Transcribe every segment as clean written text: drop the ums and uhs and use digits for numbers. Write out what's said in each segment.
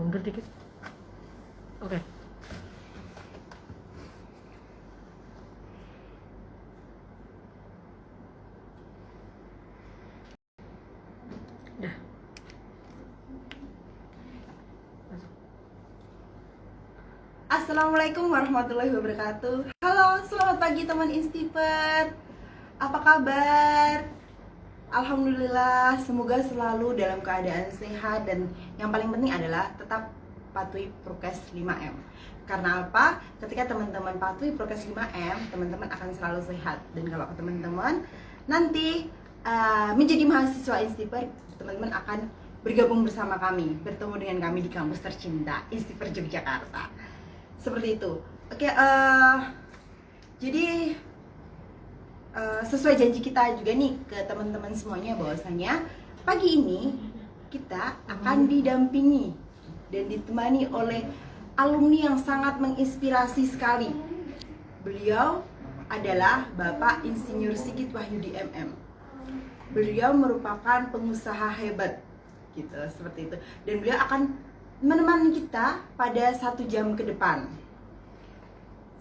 mundur dikit. Oke. Dah. Assalamualaikum warahmatullahi wabarakatuh. Halo, selamat pagi teman Instiper. Apa kabar? Alhamdulillah, semoga selalu dalam keadaan sehat dan yang paling penting adalah tetap patuhi prokes 5M. Karena apa? Ketika teman-teman patuhi prokes 5M, teman-teman akan selalu sehat. Dan kalau teman-teman nanti menjadi mahasiswa Instiper, teman-teman akan bergabung bersama kami, bertemu dengan kami di kampus tercinta Instiper Yogyakarta. Seperti itu. Oke, jadi sesuai janji kita juga nih ke teman-teman semuanya bahwasanya pagi ini kita akan didampingi dan ditemani oleh alumni yang sangat menginspirasi sekali. Beliau adalah Bapak Insinyur Sigit Wahyudi MM. Beliau merupakan pengusaha hebat, gitu seperti itu. Dan beliau akan menemani kita pada 1 jam ke depan,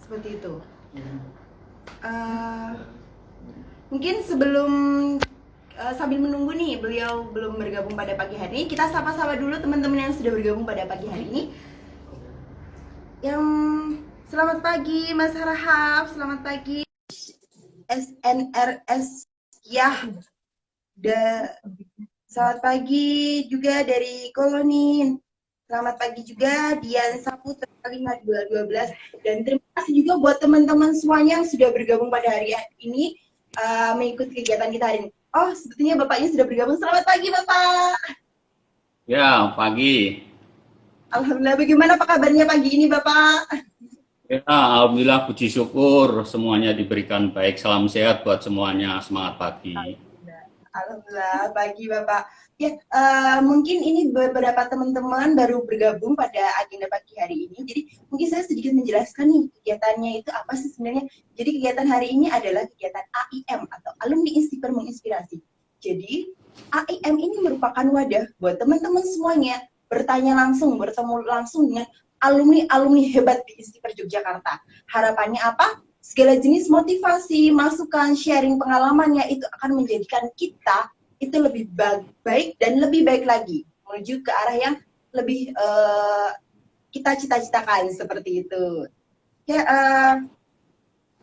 seperti itu. Mungkin sebelum sambil menunggu nih beliau belum bergabung pada pagi hari ini, kita sapa-sapa dulu teman-teman yang sudah bergabung pada pagi hari ini. Yang selamat pagi Mas Harahap, selamat pagi SNRS Yah. Selamat pagi juga dari Kolonin. Selamat pagi juga Dian Saputra 5212. Dan terima kasih juga buat teman-teman semuanya yang sudah bergabung pada hari ini mengikuti kegiatan kita hari ini. Oh, sebetulnya Bapaknya sudah bergabung. Selamat pagi Bapak. Ya, pagi. Alhamdulillah, bagaimana apa kabarnya pagi ini Bapak? Ya, alhamdulillah, puji syukur semuanya diberikan baik. Salam sehat buat semuanya. Semangat pagi. Alhamdulillah, pagi Bapak. Ya, mungkin ini beberapa teman-teman baru bergabung pada agenda pagi hari ini. Jadi mungkin saya sedikit menjelaskan nih kegiatannya itu apa sih sebenarnya. Jadi kegiatan hari ini adalah kegiatan AIM atau Alumni Instiper Menginspirasi. Jadi AIM ini merupakan wadah buat teman-teman semuanya bertanya langsung, bertemu langsung dengan alumni-alumni hebat di Instiper Yogyakarta. Harapannya apa? Segala jenis motivasi, masukan, sharing pengalamannya itu akan menjadikan kita itu lebih baik dan lebih baik lagi menuju ke arah yang lebih kita cita-citakan seperti itu. Ya,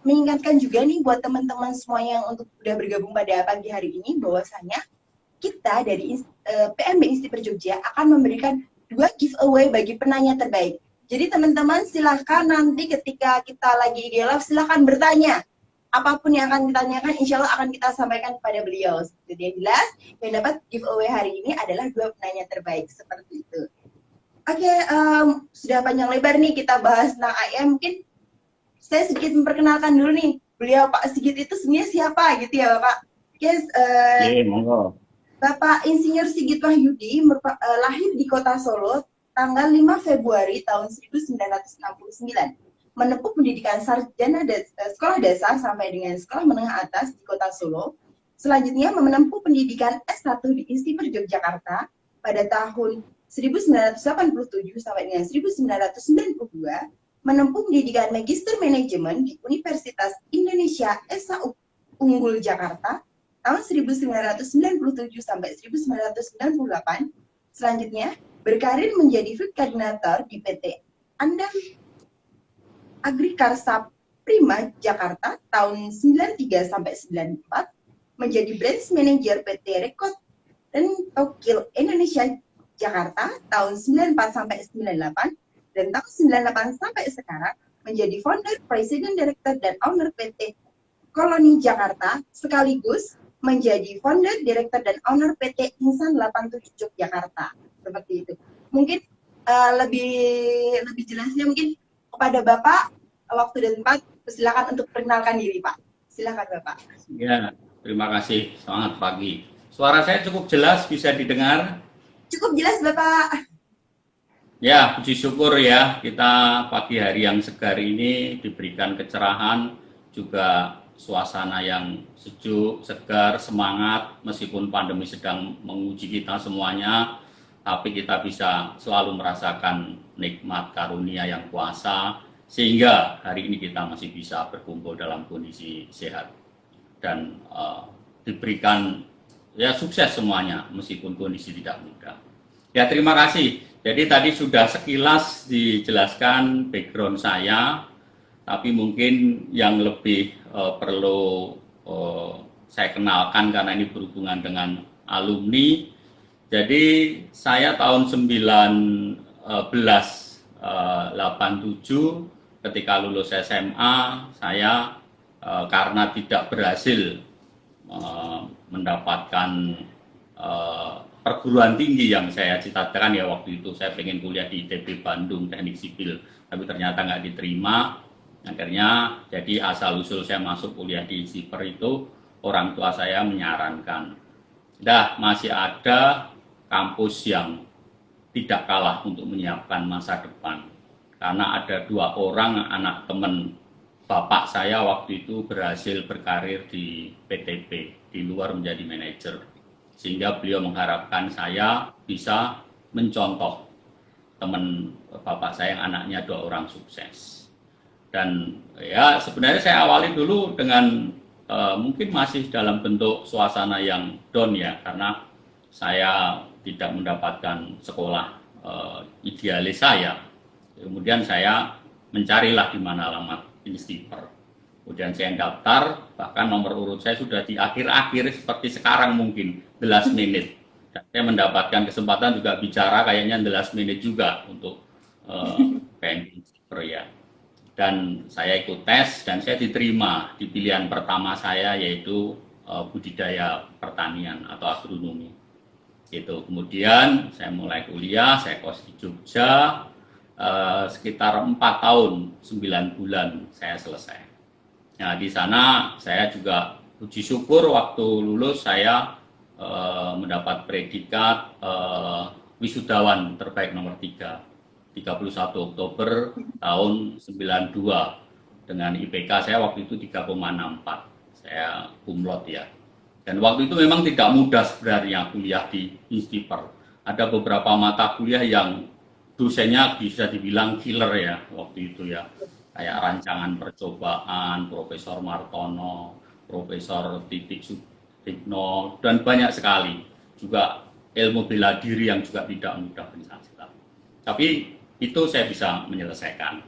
mengingatkan juga nih buat teman-teman semuanya yang untuk udah bergabung pada pagi hari ini bahwasanya kita dari PMB Instiper Jogja akan memberikan 2 giveaway bagi penanya terbaik. Jadi teman-teman silahkan nanti ketika kita lagi di live silahkan bertanya. Apapun yang akan ditanyakan insya Allah akan kita sampaikan kepada beliau. Jadi yang jelas yang dapat giveaway hari ini adalah 2 penanya terbaik seperti itu. Oke, sudah panjang lebar nih kita bahas tentang IM. Mungkin saya sedikit memperkenalkan dulu nih. Beliau Pak Sigit itu sebenarnya siapa gitu ya Bapak? Yes, Monggo. Bapak Insinyur Sigit Wahyudi lahir di kota Solo tanggal 5 Februari tahun 1969. Menempuh pendidikan sarjana sekolah dasar sampai dengan sekolah menengah atas di kota Solo. Selanjutnya menempuh pendidikan S1 di Instiper Yogyakarta pada tahun 1987 sampai dengan 1992. Menempuh pendidikan Magister Manajemen di Universitas Indonesia Esa Unggul Jakarta tahun 1997 sampai 1998. Selanjutnya berkarir menjadi food coordinator di PT Andam Agrikarsa Prima Jakarta tahun 93 sampai 94, menjadi branch manager PT Rekod dan Tokil Indonesia Jakarta tahun 94 sampai 98, dan tahun 98 sampai sekarang menjadi founder, president, director dan owner PT Koloni Jakarta, sekaligus menjadi founder, director dan owner PT Insan 87 Yogyakarta. Seperti itu. Mungkin lebih jelasnya mungkin kepada Bapak, waktu dan tempat, silakan untuk perkenalkan diri Pak. Silakan Bapak. Ya, terima kasih. Semangat pagi. Suara saya cukup jelas, bisa didengar? Cukup jelas Bapak. Ya, puji syukur ya, kita pagi hari yang segar ini diberikan kecerahan, juga suasana yang sejuk, segar, semangat, meskipun pandemi sedang menguji kita semuanya. tapi kita bisa selalu merasakan nikmat karunia yang kuasa, sehingga hari ini kita masih bisa berkumpul dalam kondisi sehat dan diberikan ya sukses semuanya meskipun kondisi tidak mudah. Ya, terima kasih. Jadi tadi sudah sekilas dijelaskan background saya, tapi mungkin yang lebih perlu saya kenalkan karena ini berhubungan dengan alumni. Jadi saya tahun 1987 ketika lulus SMA, saya karena tidak berhasil mendapatkan perguruan tinggi yang saya cita-citakan, ya waktu itu saya pengen kuliah di ITB Bandung Teknik Sipil, tapi ternyata nggak diterima. Akhirnya jadi asal-usul saya masuk kuliah di INSIPER itu, orang tua saya menyarankan, masih ada kampus yang tidak kalah untuk menyiapkan masa depan. Karena ada 2 orang anak teman bapak saya waktu itu berhasil berkarir di PTP, di luar menjadi manajer. Sehingga beliau mengharapkan saya bisa mencontoh teman bapak saya yang anaknya 2 orang sukses. Dan ya sebenarnya saya awali dulu dengan mungkin masih dalam bentuk suasana yang down ya, karena saya tidak mendapatkan sekolah idealis saya. Kemudian saya mencarilah di mana alamat INSIPER. Kemudian saya daftar, bahkan nomor urut saya sudah di akhir-akhir seperti sekarang mungkin, the last minute. Dan saya mendapatkan kesempatan juga bicara kayaknya the last minute juga untuk PNI INSIPER ya. Dan saya ikut tes dan saya diterima di pilihan pertama saya, yaitu budidaya pertanian atau agronomi. Itu. Kemudian saya mulai kuliah, saya kos di Jogja, sekitar 4 tahun 9 bulan saya selesai. Nah, di sana saya juga puji syukur waktu lulus saya mendapat predikat wisudawan terbaik nomor 3. 31 Oktober tahun 92 dengan IPK saya waktu itu 3,64. Saya cum laude ya. Dan waktu itu memang tidak mudah sebenarnya kuliah di INSIPER. Ada beberapa mata kuliah yang dosennya bisa dibilang killer ya waktu itu ya. Kayak rancangan percobaan, Profesor Martono, Profesor Titik Sutikno, dan banyak sekali. Juga ilmu bela diri yang juga tidak mudah Pancasila. Tapi itu saya bisa menyelesaikan.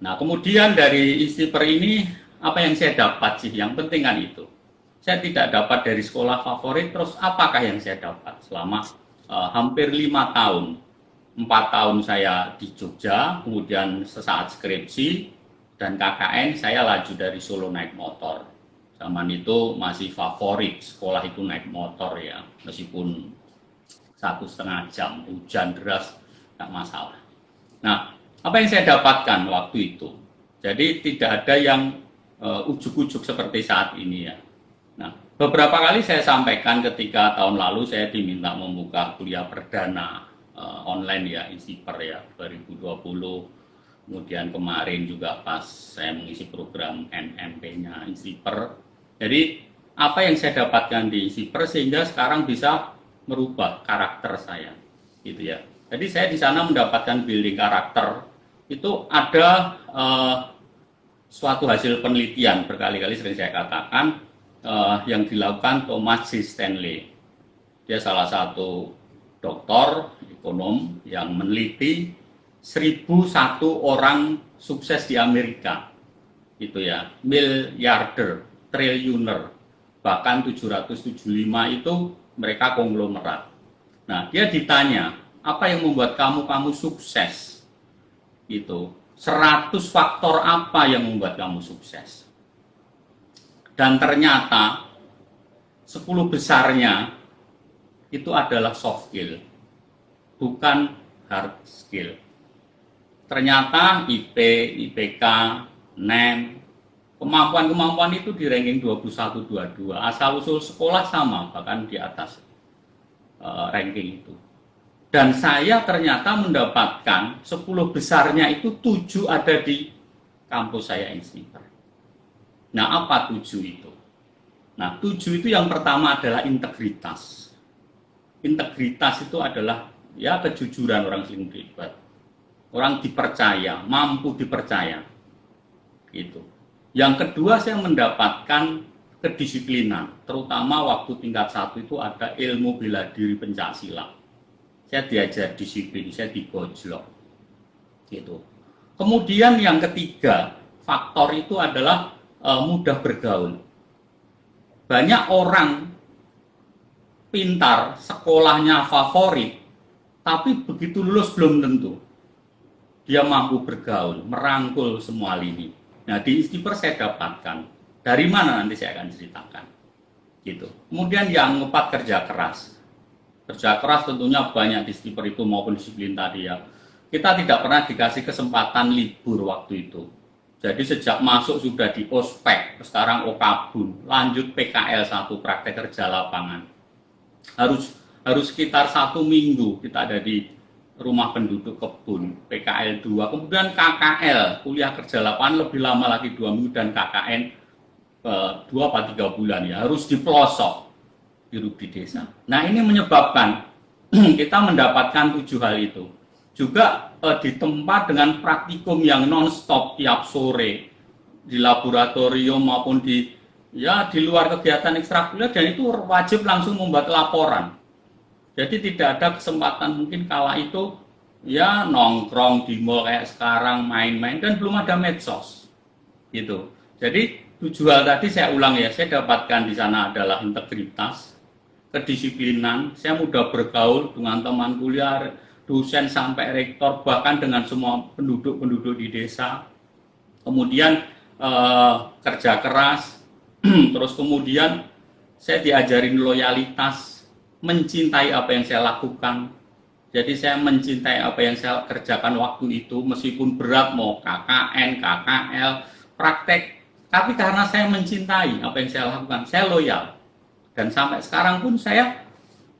Nah, kemudian dari INSIPER ini apa yang saya dapat sih? Yang penting kan itu. Saya tidak dapat dari sekolah favorit, terus apakah yang saya dapat selama hampir 5 tahun. 4 tahun saya di Jogja, kemudian sesaat skripsi dan KKN saya laju dari Solo naik motor. Zaman itu masih favorit sekolah itu naik motor ya, meskipun 1,5 jam, hujan deras, tidak masalah. Nah, apa yang saya dapatkan waktu itu? Jadi tidak ada yang ujuk-ujuk seperti saat ini ya. Nah, beberapa kali saya sampaikan ketika tahun lalu saya diminta membuka kuliah perdana online ya, INSIPER ya, 2020. Kemudian kemarin juga pas saya mengisi program NMP-nya INSIPER. Jadi, apa yang saya dapatkan di INSIPER sehingga sekarang bisa merubah karakter saya, gitu ya. Jadi saya di sana mendapatkan building karakter, itu ada suatu hasil penelitian berkali-kali sering saya katakan yang dilakukan Thomas C. Stanley. Dia salah satu doktor ekonom yang meneliti 1.001 orang sukses di Amerika, itu ya, miliarder, triliuner, bahkan 775 itu mereka konglomerat. Nah, dia ditanya, apa yang membuat kamu sukses? Itu 100 faktor apa yang membuat kamu sukses? Dan ternyata 10 besarnya itu adalah soft skill, bukan hard skill. Ternyata IP, IPK, NEM, kemampuan-kemampuan itu di ranking 21-22. Asal-usul sekolah sama, bahkan di atas ranking itu. Dan saya ternyata mendapatkan 10 besarnya itu 7 ada di kampus saya INSIPER. Nah, apa 7 itu? Nah, 7 itu yang pertama adalah integritas. Integritas itu adalah ya kejujuran orang sering berdebat. Orang dipercaya, mampu dipercaya. Gitu. Yang kedua saya mendapatkan kedisiplinan, terutama waktu tingkat 1 itu ada ilmu bela diri pencaksilat. Saya diajar disiplin, saya digojlok. Gitu. Kemudian yang ketiga, faktor itu adalah mudah bergaul. Banyak orang pintar, sekolahnya favorit, tapi begitu lulus belum tentu dia mampu bergaul, merangkul semua lini. Nah, di Istiper saya dapatkan. Dari mana nanti saya akan ceritakan. Gitu. Kemudian yang keempat, kerja keras. Kerja keras tentunya banyak di Istiper itu maupun disiplin tadi ya. Kita tidak pernah dikasih kesempatan libur waktu itu. Jadi sejak masuk sudah di ospek, sekarang okabun, lanjut PKL 1, praktek kerja lapangan. Harus sekitar 1 minggu kita ada di rumah penduduk kebun, PKL 2, kemudian KKL, kuliah kerja lapangan lebih lama lagi 2 minggu, dan KKN 2-3 bulan ya, harus di pelosok, hidup di desa. Nah ini menyebabkan kita mendapatkan 7 hal itu. Juga ditempa dengan praktikum yang non-stop tiap sore, di laboratorium maupun di luar kegiatan ekstrakurikuler, dan itu wajib langsung membuat laporan. Jadi tidak ada kesempatan mungkin kala itu ya nongkrong di mall kayak sekarang, main-main, dan belum ada medsos. Gitu. Jadi 7 hal tadi saya ulang ya, saya dapatkan di sana adalah integritas, kedisiplinan, saya mudah bergaul dengan teman kuliah, dosen sampai rektor, bahkan dengan semua penduduk-penduduk di desa. Kemudian kerja keras, terus kemudian saya diajarin loyalitas, mencintai apa yang saya lakukan. Jadi saya mencintai apa yang saya kerjakan waktu itu, meskipun berat, mau KKN, KKL, praktek. Tapi karena saya mencintai apa yang saya lakukan, saya loyal. Dan sampai sekarang pun saya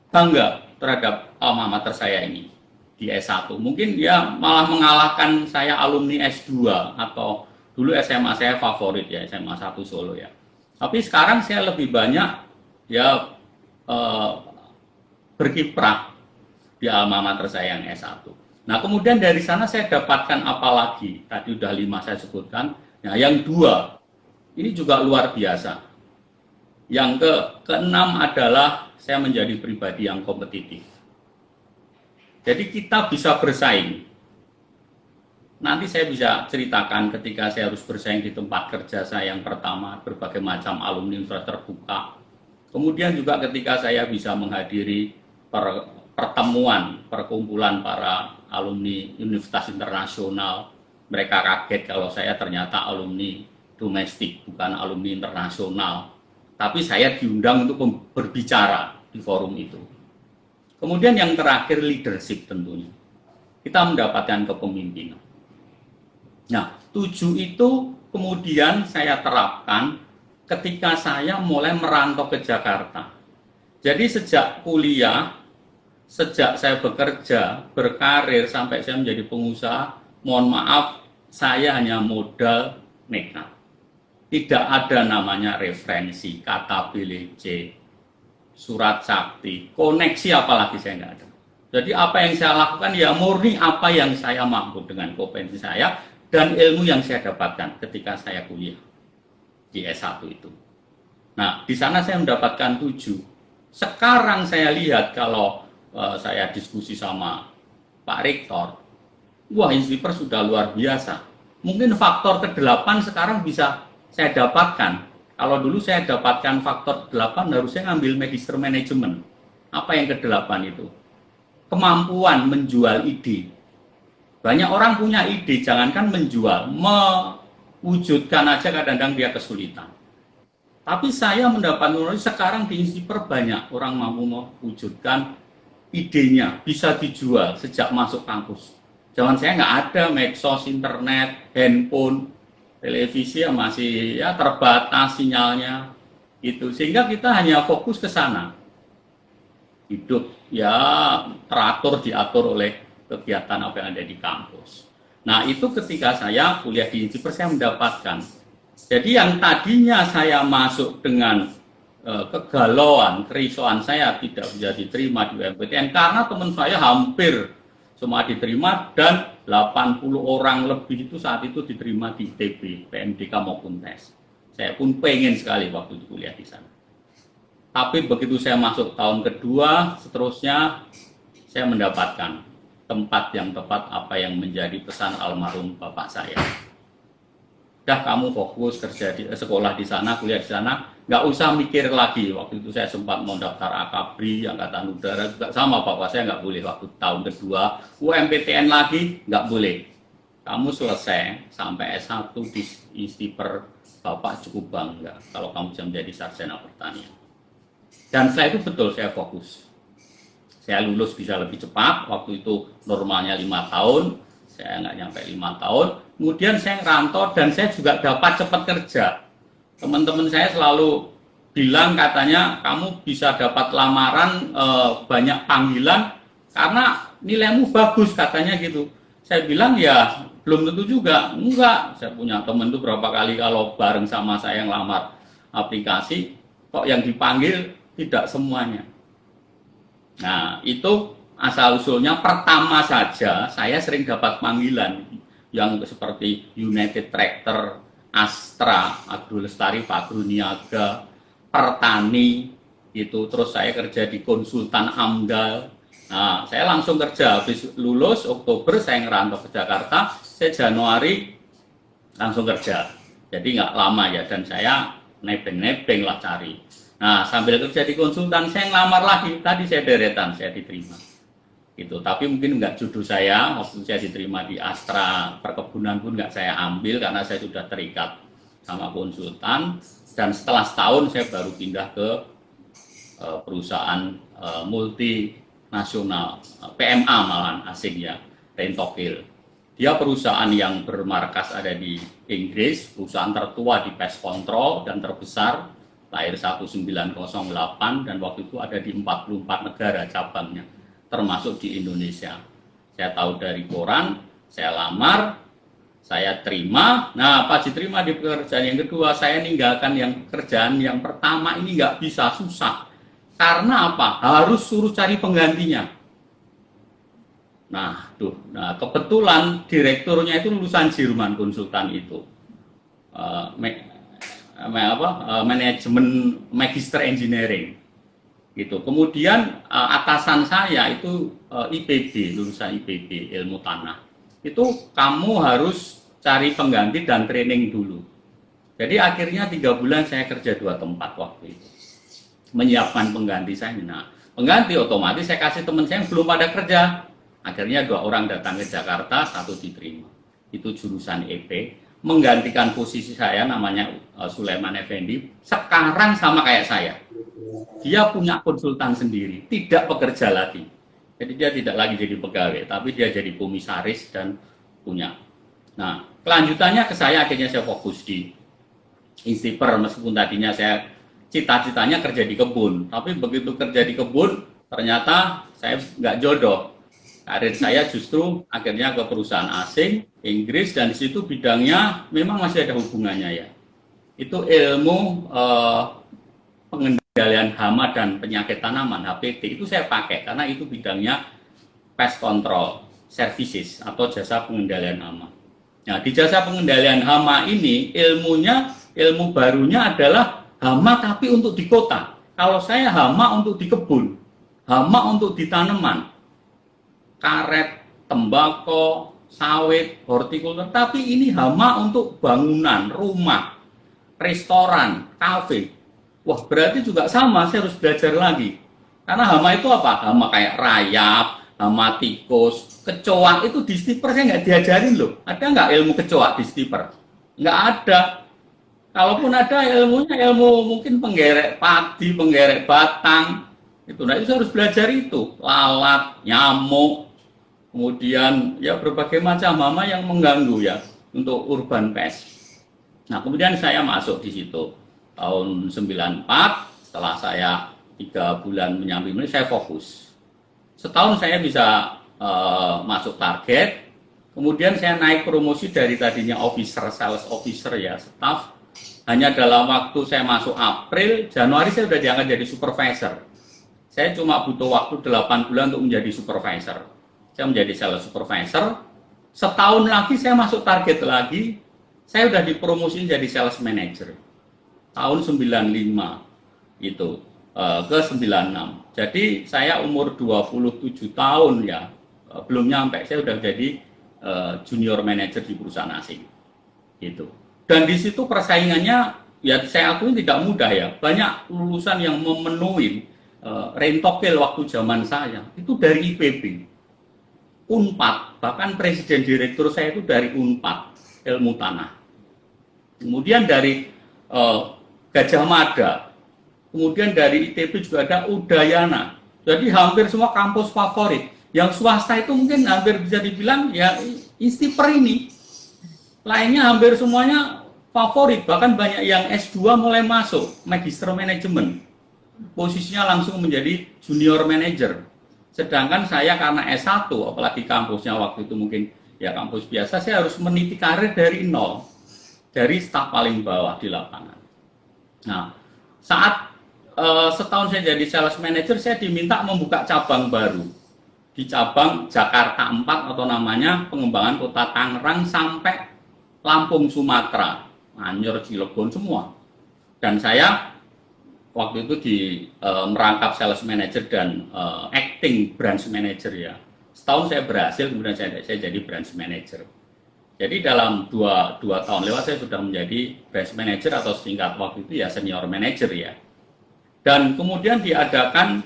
bangga terhadap alma mater saya ini di S1. Mungkin dia malah mengalahkan saya alumni S2, atau dulu SMA saya favorit ya, SMA 1 Solo ya. Tapi sekarang saya lebih banyak ya berkiprah di alma mater saya yang S1. Nah, kemudian dari sana saya dapatkan apa lagi? Tadi udah 5 saya sebutkan. Nah, yang 2, ini juga luar biasa. Yang keenam adalah saya menjadi pribadi yang kompetitif. Jadi kita bisa bersaing. Nanti saya bisa ceritakan ketika saya harus bersaing di tempat kerja saya yang pertama, berbagai macam alumni sudah terbuka. Kemudian juga ketika saya bisa menghadiri pertemuan, perkumpulan para alumni universitas internasional, mereka kaget kalau saya ternyata alumni domestik, bukan alumni internasional. Tapi saya diundang untuk berbicara di forum itu. Kemudian yang terakhir, leadership tentunya. Kita mendapatkan kepemimpinan. Nah, 7 itu kemudian saya terapkan ketika saya mulai merantau ke Jakarta. Jadi sejak kuliah, sejak saya bekerja, berkarir, sampai saya menjadi pengusaha, mohon maaf, saya hanya modal nekat. Tidak ada namanya referensi, kata BLC, surat sakti, koneksi apalagi saya nggak ada. Jadi apa yang saya lakukan ya murni apa yang saya mampu dengan kompetensi saya dan ilmu yang saya dapatkan ketika saya kuliah di S1 itu. Nah, di sana saya mendapatkan 7. Sekarang saya lihat kalau saya diskusi sama Pak Rektor, wah Istiper sudah luar biasa. Mungkin faktor ke-8 sekarang bisa saya dapatkan. Kalau dulu saya dapatkan faktor ke-8 harusnya ngambil Magister Manajemen. Apa yang ke-8 itu? Kemampuan menjual ide. Banyak orang punya ide, jangankan menjual, mewujudkan aja kadang-kadang dia kesulitan. Tapi saya mendapat knowledge sekarang di Istiper banyak orang mampu mewujudkan idenya, bisa dijual sejak masuk kampus. Zaman saya nggak ada medsos, internet, handphone, televisi ya masih ya terbatas sinyalnya itu, sehingga kita hanya fokus ke sana. Hidup ya teratur, diatur oleh kegiatan apa yang ada di kampus. Nah itu ketika saya kuliah di Istiper saya mendapatkan. Jadi yang tadinya saya masuk dengan kegalauan, kerisauan saya tidak bisa diterima di UMPTN karena teman saya hampir semua diterima dan 80 orang lebih itu saat itu diterima di ITB, PMDK maupun tes. Saya pun pengen sekali waktu itu kuliah di sana. Tapi begitu saya masuk tahun kedua, seterusnya saya mendapatkan tempat yang tepat apa yang menjadi pesan almarhum bapak saya. Dah kamu fokus kerja di sekolah di sana, kuliah di sana, nggak usah mikir lagi. Waktu itu saya sempat mau daftar Akabri, Angkatan Udara, juga sama bapak saya nggak boleh waktu tahun kedua. UMPTN lagi nggak boleh. Kamu selesai sampai S1 di Istiper, bapak cukup bangga kalau kamu bisa menjadi sarjana pertanian. Dan setelah itu betul saya fokus. Saya lulus bisa lebih cepat, waktu itu normalnya 5 tahun, saya nggak nyampe 5 tahun. Kemudian saya ngerantau dan saya juga dapat cepat kerja. Teman-teman saya selalu bilang katanya kamu bisa dapat lamaran banyak panggilan karena nilaimu bagus katanya gitu. Saya bilang ya belum tentu juga, enggak. Saya punya teman itu berapa kali kalau bareng sama saya yang lamar aplikasi, kok yang dipanggil tidak semuanya. Nah itu asal-usulnya pertama saja saya sering dapat panggilan yang seperti United Tractor, Astra, Agrolestari, Agroniaga, Pertani, itu terus saya kerja di konsultan AMDAL. Nah, saya langsung kerja habis lulus Oktober saya ngerantau ke Jakarta, saya Januari langsung kerja. Jadi nggak lama ya dan saya nebeng-nebeng lah cari. Nah, sambil kerja di konsultan saya ngelamar lagi, tadi saya deretan, saya diterima. Gitu. Tapi mungkin nggak jodoh saya, waktu saya diterima di Astra perkebunan pun nggak saya ambil karena saya sudah terikat sama konsultan dan setelah setahun saya baru pindah ke perusahaan multinasional, PMA malahan asing ya, Rentokil. Dia perusahaan yang bermarkas ada di Inggris, perusahaan tertua di pest control dan terbesar, lahir 1908 dan waktu itu ada di 44 negara cabangnya, termasuk di Indonesia. Saya tahu dari koran, saya lamar, saya terima. Nah, pas diterima di pekerjaan yang kedua, saya ninggalkan yang pekerjaan yang pertama ini nggak bisa, susah. Karena apa? Harus suruh cari penggantinya. Nah, kebetulan direkturnya itu lulusan Jerman konsultan itu. Manajemen Magister Engineering. Gitu. Kemudian atasan saya itu IPB, lulusan IPB, ilmu tanah. Itu kamu harus cari pengganti dan training dulu. Jadi akhirnya 3 bulan saya kerja 2 tempat waktu itu. Menyiapkan pengganti saya. Nah, pengganti otomatis saya kasih teman saya yang belum pada kerja. Akhirnya 2 orang datang ke Jakarta, 1 diterima. Itu jurusan EP. Menggantikan posisi saya namanya Sulaiman Effendi. Sekarang sama kayak saya. Dia punya konsultan sendiri, tidak bekerja lagi. Jadi dia tidak lagi jadi pegawai, tapi dia jadi komisaris dan punya. Nah, kelanjutannya ke saya akhirnya saya fokus di Istiper, meskipun tadinya saya cita-citanya kerja di kebun. Tapi begitu kerja di kebun, ternyata saya nggak jodoh. Karir saya justru akhirnya ke perusahaan asing, Inggris, dan di situ bidangnya memang masih ada hubungannya ya. Itu ilmu pengendalian hama dan penyakit tanaman, HPT, itu saya pakai karena itu bidangnya pest control services atau jasa pengendalian hama. Nah, di jasa pengendalian hama ini ilmu barunya adalah hama tapi untuk di kota. Kalau saya hama untuk di kebun, hama untuk di tanaman, karet, tembakau, sawit, hortikultur, tapi ini hama untuk bangunan, rumah, restoran, kafe. Wah, berarti juga sama, saya harus belajar lagi. Karena hama itu apa? Hama kayak rayap, hama tikus, kecoa itu di Stiper saya nggak diajarin loh. Ada nggak ilmu kecoa di Stiper? Nggak ada. Kalaupun ada ilmunya, ilmu mungkin penggerek padi, penggerek batang. Itu, nah itu saya harus belajar itu. Lalat, nyamuk, kemudian ya berbagai macam hama yang mengganggu ya untuk urban pest. Nah, kemudian saya masuk di situ. Tahun 94, setelah saya 3 bulan menyambi ini, saya fokus. Setahun saya bisa masuk target, kemudian saya naik promosi dari tadinya officer, sales officer ya, staff, hanya dalam waktu saya masuk April, Januari saya sudah diangkat jadi supervisor. Saya cuma butuh waktu 8 bulan untuk menjadi supervisor. Saya menjadi sales supervisor. Setahun lagi saya masuk target lagi, saya sudah dipromosi jadi sales manager. Tahun 95 itu ke 96. Jadi saya umur 27 tahun ya, belum nyampe, saya sudah jadi junior manager di perusahaan asing. Gitu. Dan di situ persaingannya ya saya akui tidak mudah ya. Banyak lulusan yang memenuhi rentokil waktu zaman saya itu dari IPB, Unpad, bahkan presiden direktur saya itu dari Unpad, ilmu tanah. Kemudian dari Gajah Mada, kemudian dari ITB juga ada Udayana. Jadi hampir semua kampus favorit. Yang swasta itu mungkin hampir bisa dibilang ya Instiper ini. Lainnya hampir semuanya favorit, bahkan banyak yang S2 mulai masuk, Magister Manajemen. Posisinya langsung menjadi junior manager. Sedangkan saya karena S1, apalagi kampusnya waktu itu mungkin ya kampus biasa, saya harus meniti karir dari nol. Dari staf paling bawah di lapangan. Nah, saat setahun saya jadi sales manager, saya diminta membuka cabang baru. Di cabang Jakarta 4 atau namanya pengembangan kota Tangerang sampai Lampung, Sumatera, Anyer, Cilegon semua. Dan saya waktu itu merangkap sales manager dan acting branch manager ya. Setahun saya berhasil, kemudian saya jadi branch manager. Jadi dalam dua tahun lewat saya sudah menjadi branch manager atau singkat waktu itu ya senior manager ya. Dan kemudian diadakan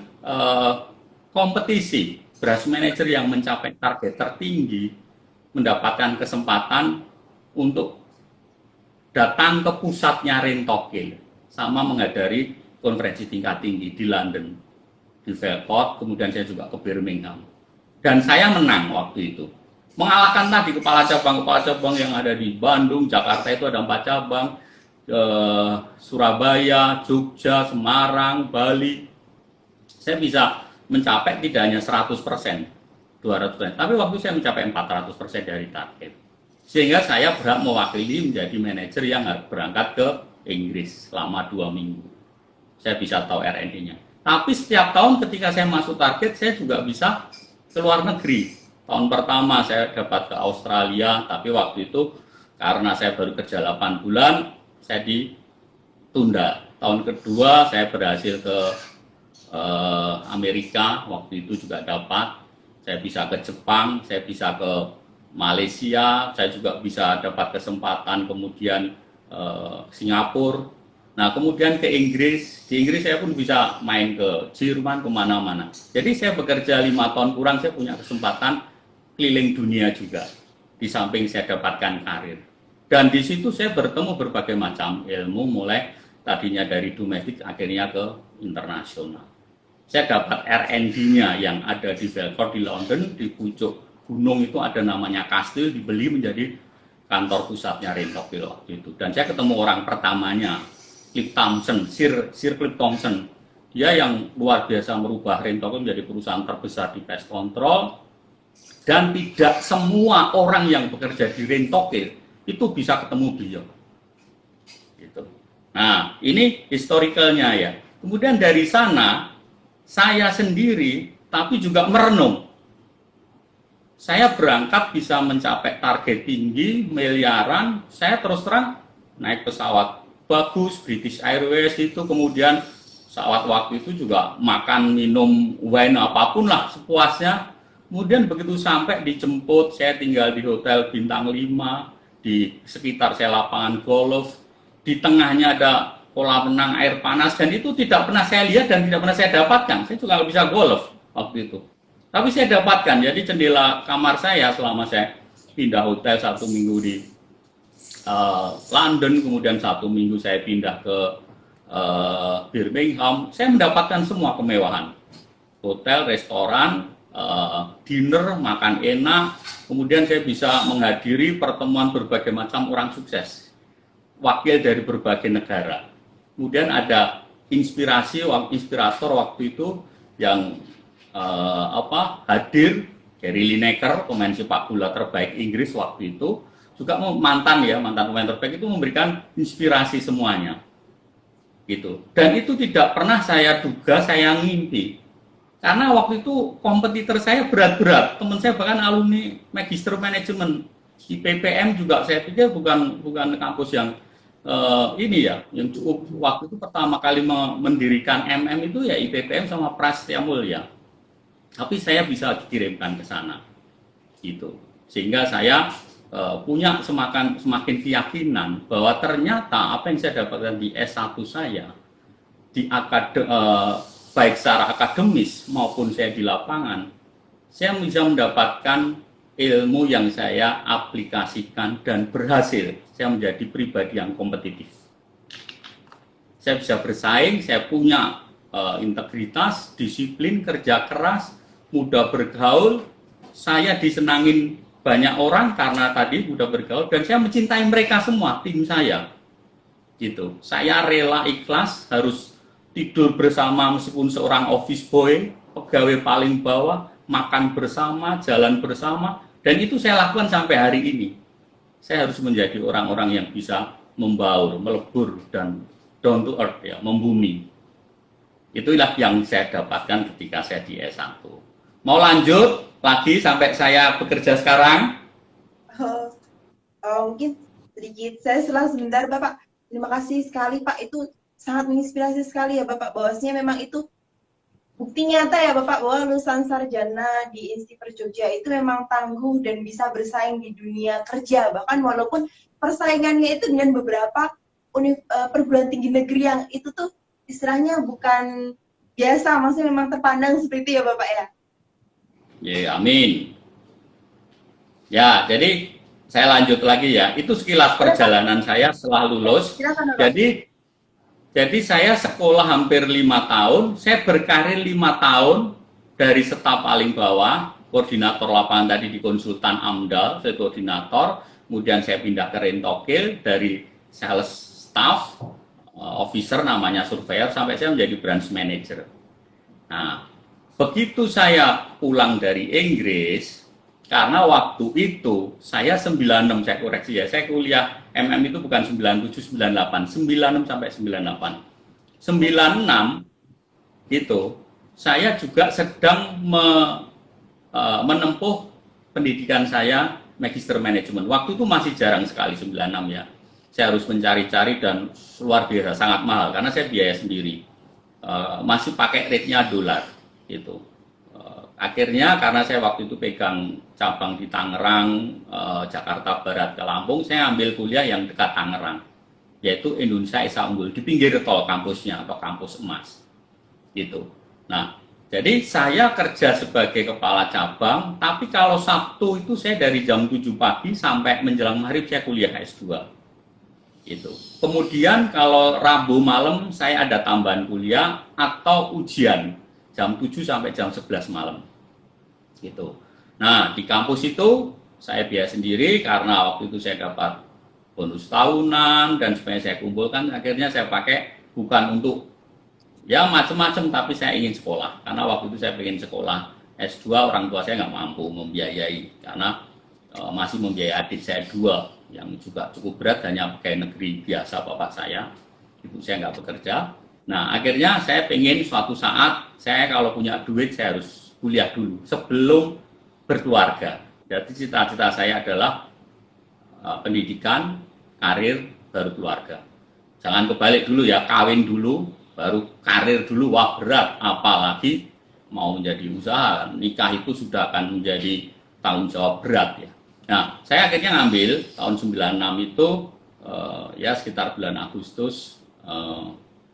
kompetisi branch manager yang mencapai target tertinggi mendapatkan kesempatan untuk datang ke pusatnya Rentokil sama menghadiri konferensi tingkat tinggi di London, di Velcourt, kemudian saya juga ke Birmingham. Dan saya menang waktu itu. Mengalahkan tadi kepala cabang yang ada di Bandung, Jakarta itu ada 4 cabang, Surabaya, Jogja, Semarang, Bali. Saya bisa mencapai tidak hanya 100%, 200%, tapi waktu saya mencapai 400% dari target. Sehingga saya berhak mewakili menjadi manajer yang berangkat ke Inggris selama 2 minggu. Saya bisa tahu R&D-nya. Tapi setiap tahun ketika saya masuk target, saya juga bisa ke luar negeri. Tahun pertama saya dapat ke Australia, tapi waktu itu karena saya baru kerja 8 bulan, saya ditunda. Tahun kedua saya berhasil ke Amerika, waktu itu juga dapat. Saya bisa ke Jepang, saya bisa ke Malaysia, saya juga bisa dapat kesempatan kemudian Singapura. Nah kemudian ke Inggris, di Inggris saya pun bisa main ke Jerman, kemana-mana. Jadi saya bekerja 5 tahun kurang, saya punya kesempatan keliling dunia juga. Di samping saya dapatkan karir. Dan di situ saya bertemu berbagai macam ilmu, mulai tadinya dari domestik, akhirnya ke internasional. Saya dapat R&D-nya yang ada di Velcourt di London, di pucuk gunung itu ada namanya kastil, dibeli menjadi kantor pusatnya Rentokil waktu itu. Dan saya ketemu orang pertamanya, Cliff Thompson, Sir Cliff Thompson. Dia yang luar biasa merubah Rentokil menjadi perusahaan terbesar di pest control. Dan tidak semua orang yang bekerja di Rentokil itu bisa ketemu beliau. Gitu. Nah, ini historicalnya ya. Kemudian dari sana, saya sendiri, tapi juga merenung. Saya berangkat bisa mencapai target tinggi, miliaran, saya terus terang naik pesawat bagus, British Airways itu, kemudian pesawat waktu itu juga makan, minum, wine, apapun lah sepuasnya. Kemudian begitu sampai dijemput, saya tinggal di hotel bintang 5, di sekitar saya lapangan golf, di tengahnya ada kolam renang air panas, dan itu tidak pernah saya lihat dan tidak pernah saya dapatkan. Saya juga nggak bisa golf waktu itu. Tapi saya dapatkan, jadi jendela kamar saya selama saya pindah hotel 1 minggu di London, kemudian 1 minggu saya pindah ke Birmingham, saya mendapatkan semua kemewahan. Hotel, restoran, dinner, makan enak, kemudian saya bisa menghadiri pertemuan berbagai macam orang sukses, wakil dari berbagai negara. Kemudian ada inspirator waktu itu yang hadir, Gary Lineker, pemain sepak bola terbaik Inggris waktu itu, juga mantan pemain terbaik itu memberikan inspirasi semuanya gitu. Dan itu tidak pernah saya duga, saya ngimpi. Karena waktu itu kompetitor saya berat-berat, teman saya bahkan alumni Magister Manajemen di PPM juga, saya pikir bukan kampus yang yang cukup. Waktu itu pertama kali mendirikan itu ya IPPM sama Prasetya Mulia. Tapi saya bisa dikirimkan ke sana, gitu. Sehingga saya punya semakin keyakinan bahwa ternyata apa yang saya dapatkan di S1 saya di baik secara akademis maupun saya di lapangan, saya bisa mendapatkan ilmu yang saya aplikasikan dan berhasil. Saya menjadi pribadi yang kompetitif. Saya bisa bersaing, saya punya integritas, disiplin, kerja keras, mudah bergaul, saya disenangin banyak orang karena tadi mudah bergaul, dan saya mencintai mereka semua, tim saya. Gitu. Saya rela ikhlas harus tidur bersama meskipun seorang office boy, pegawai paling bawah, makan bersama, jalan bersama, dan itu saya lakukan sampai hari ini. Saya harus menjadi orang-orang yang bisa membaur, melebur, dan down to earth, ya, membumi. Itulah yang saya dapatkan ketika saya di S1. Mau lanjut lagi sampai saya bekerja sekarang? Mungkin sedikit, saya selang sebentar Bapak. Terima kasih sekali Pak, itu sangat menginspirasi sekali ya Bapak, bahwasanya memang itu bukti nyata ya Bapak, bahwa lulusan sarjana di Institut Jogja itu memang tangguh dan bisa bersaing di dunia kerja, bahkan walaupun persaingannya itu dengan beberapa perguruan tinggi negeri yang itu tuh istilahnya bukan biasa, maksudnya memang terpandang seperti itu ya Bapak ya. Ya, amin. Ya, jadi saya lanjut lagi ya. Itu sekilas perjalanan saya setelah lulus. Silakan, Bapak. Jadi saya sekolah hampir 5 tahun, saya berkarir 5 tahun dari staf paling bawah, koordinator lapangan tadi di konsultan AMDAL, saya koordinator, kemudian saya pindah ke Rentokil dari sales staff, officer namanya surveyor, sampai saya menjadi branch manager. Nah, begitu saya pulang dari Inggris, karena waktu itu saya 96, saya koreksi ya, saya kuliah itu bukan 97, 98, 96 sampai 98. 96 itu saya juga sedang menempuh pendidikan saya Magister Manajemen. Waktu itu masih jarang sekali 96 ya. Saya harus mencari-cari dan luar biasa sangat mahal karena saya biaya sendiri. Masih pakai rate-nya dolar gitu. Akhirnya karena saya waktu itu pegang cabang di Tangerang, Jakarta Barat ke Lampung, saya ambil kuliah yang dekat Tangerang, yaitu Indonesia Esa Unggul di pinggir tol kampusnya atau kampus emas, gitu. Nah, jadi saya kerja sebagai kepala cabang, tapi kalau Sabtu itu saya dari jam 7 pagi sampai menjelang maghrib saya kuliah S2, gitu. Kemudian kalau Rabu malam saya ada tambahan kuliah atau ujian jam 7 sampai jam 11 malam. Gitu. Nah, di kampus itu saya biaya sendiri karena waktu itu saya dapat bonus tahunan dan supaya saya kumpulkan, akhirnya saya pakai bukan untuk ya macam-macam, tapi saya ingin sekolah. Karena waktu itu saya ingin sekolah S2, orang tua saya nggak mampu membiayai karena masih membiayai adik saya 2 yang juga cukup berat, hanya pegawai negeri biasa bapak saya. Ibu saya nggak bekerja. Nah, akhirnya saya pengen suatu saat, saya kalau punya duit, saya harus kuliah dulu, sebelum berkeluarga. Jadi cita-cita saya adalah pendidikan, karir, baru keluarga. Jangan kebalik dulu ya, kawin dulu, baru karir dulu, wah berat, apalagi mau menjadi usaha, nikah itu sudah akan menjadi tanggung jawab berat ya. Nah, saya akhirnya ngambil tahun 96 itu, ya sekitar bulan Agustus,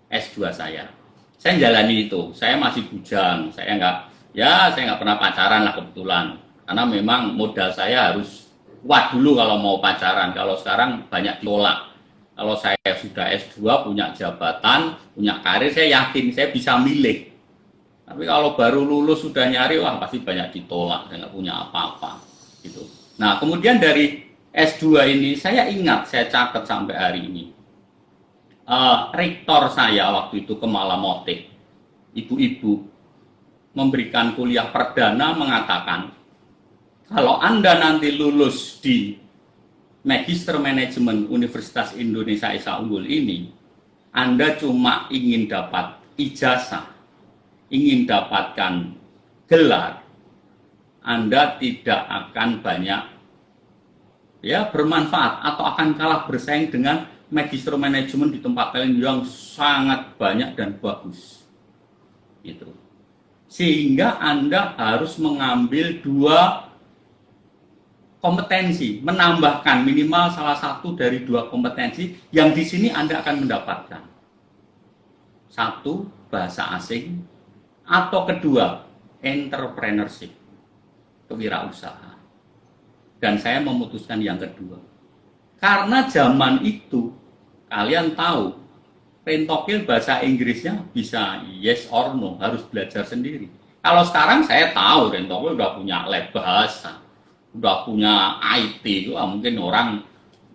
S2 saya. Saya jalani itu, saya masih bujang, saya nggak pernah pacaran lah kebetulan. Karena memang modal saya harus kuat dulu kalau mau pacaran. Kalau sekarang banyak ditolak. Kalau saya sudah S2, punya jabatan, punya karir, saya yakin saya bisa milih. Tapi kalau baru lulus sudah nyari, wah pasti banyak ditolak, saya nggak punya apa-apa. Gitu. Nah, kemudian dari S2 ini, saya ingat, saya catat sampai hari ini. Rektor saya waktu itu Kemala Motik, ibu-ibu memberikan kuliah perdana mengatakan kalau Anda nanti lulus di Magister Manajemen Universitas Indonesia Esa Unggul ini, Anda cuma ingin dapat ijazah, ingin dapatkan gelar, Anda tidak akan banyak bermanfaat atau akan kalah bersaing dengan Magister Manajemen di tempat lain yang sangat banyak dan bagus. Gitu. Sehingga Anda harus mengambil 2 kompetensi, menambahkan minimal salah satu dari 2 kompetensi yang di sini Anda akan mendapatkan. 1, bahasa asing, atau kedua, entrepreneurship, kewirausahaan. Dan saya memutuskan yang kedua. Karena zaman itu, kalian tahu, Rentokil bahasa Inggrisnya bisa yes or no, harus belajar sendiri. Kalau sekarang saya tahu Rentokil udah punya lab bahasa, udah punya IT, mungkin orang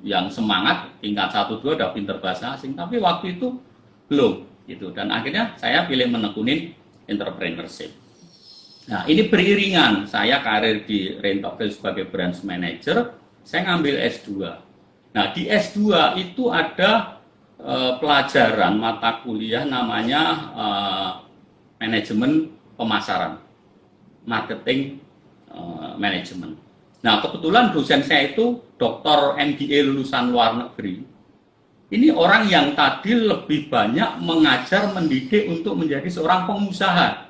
yang semangat tingkat 1-2 udah pinter bahasa asing, tapi waktu itu belum gitu. Dan akhirnya saya pilih menekunin entrepreneurship. Nah, ini beriringan, saya karir di Rentokil sebagai branch manager, saya ngambil S2. Nah, di S2 itu ada pelajaran mata kuliah namanya manajemen pemasaran, marketing management. Nah, kebetulan dosen saya itu Dr. MBA lulusan luar negeri. Ini orang yang tadi lebih banyak mengajar, mendidik untuk menjadi seorang pengusaha.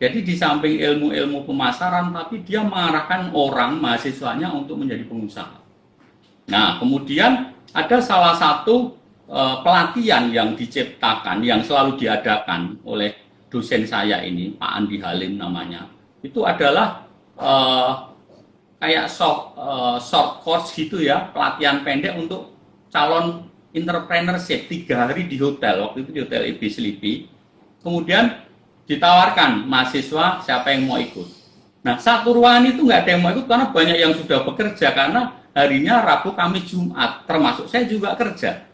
Jadi di samping ilmu-ilmu pemasaran, tapi dia mengarahkan orang, mahasiswanya untuk menjadi pengusaha. Nah, kemudian ada salah satu pelatihan yang diciptakan, yang selalu diadakan oleh dosen saya ini, Pak Andi Halim namanya. Itu adalah kayak short course gitu ya, pelatihan pendek untuk calon entrepreneurship 3 hari di hotel, waktu itu di Hotel Ibis Sleepy. Kemudian ditawarkan mahasiswa siapa yang mau ikut. Nah, satu ruangan itu nggak ada yang mau ikut karena banyak yang sudah bekerja, karena harinya Rabu, Kamis, Jumat, termasuk saya juga kerja.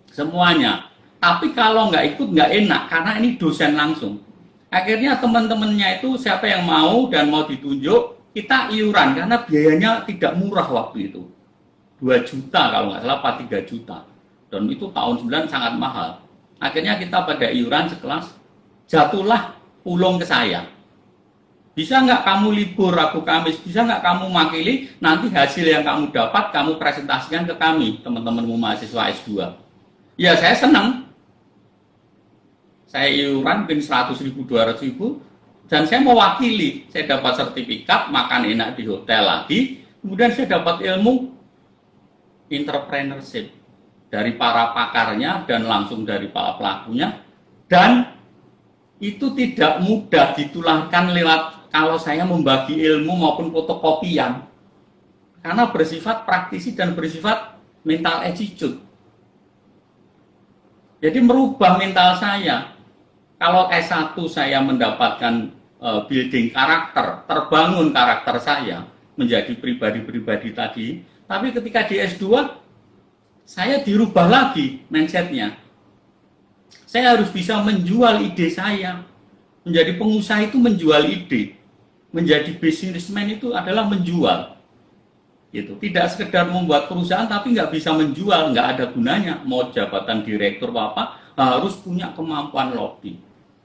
Semuanya. Tapi kalau nggak ikut nggak enak, karena ini dosen langsung. Akhirnya teman-temannya itu siapa yang mau dan mau ditunjuk, kita iuran karena biayanya tidak murah waktu itu. 2 juta kalau nggak salah, 3 juta. Dan itu tahun 9 sangat mahal. Akhirnya kita pada iuran sekelas, jatuhlah pulung ke saya. Bisa nggak kamu libur Rabu Kamis? Bisa nggak kamu makili? Nanti hasil yang kamu dapat, kamu presentasikan ke kami, teman-temanmu mahasiswa S2. Ya, saya senang. Saya iuran mungkin 100.000, 200.000. Dan saya mewakili, saya dapat sertifikat, makan enak di hotel lagi, kemudian saya dapat ilmu entrepreneurship dari para pakarnya dan langsung dari para pelakunya, dan itu tidak mudah ditularkan lewat kalau saya membagi ilmu maupun fotokopian, karena bersifat praktisi dan bersifat mental attitude. Jadi merubah mental saya. Kalau S1 saya mendapatkan building karakter, terbangun karakter saya menjadi pribadi-pribadi tadi, tapi ketika di S2 saya dirubah lagi mindsetnya. Saya harus bisa menjual ide saya. Menjadi pengusaha itu menjual ide. Menjadi businessman itu adalah menjual. Gitu. Tidak sekedar membuat perusahaan tapi nggak bisa menjual, nggak ada gunanya. Mau jabatan direktur apa, harus punya kemampuan lobby.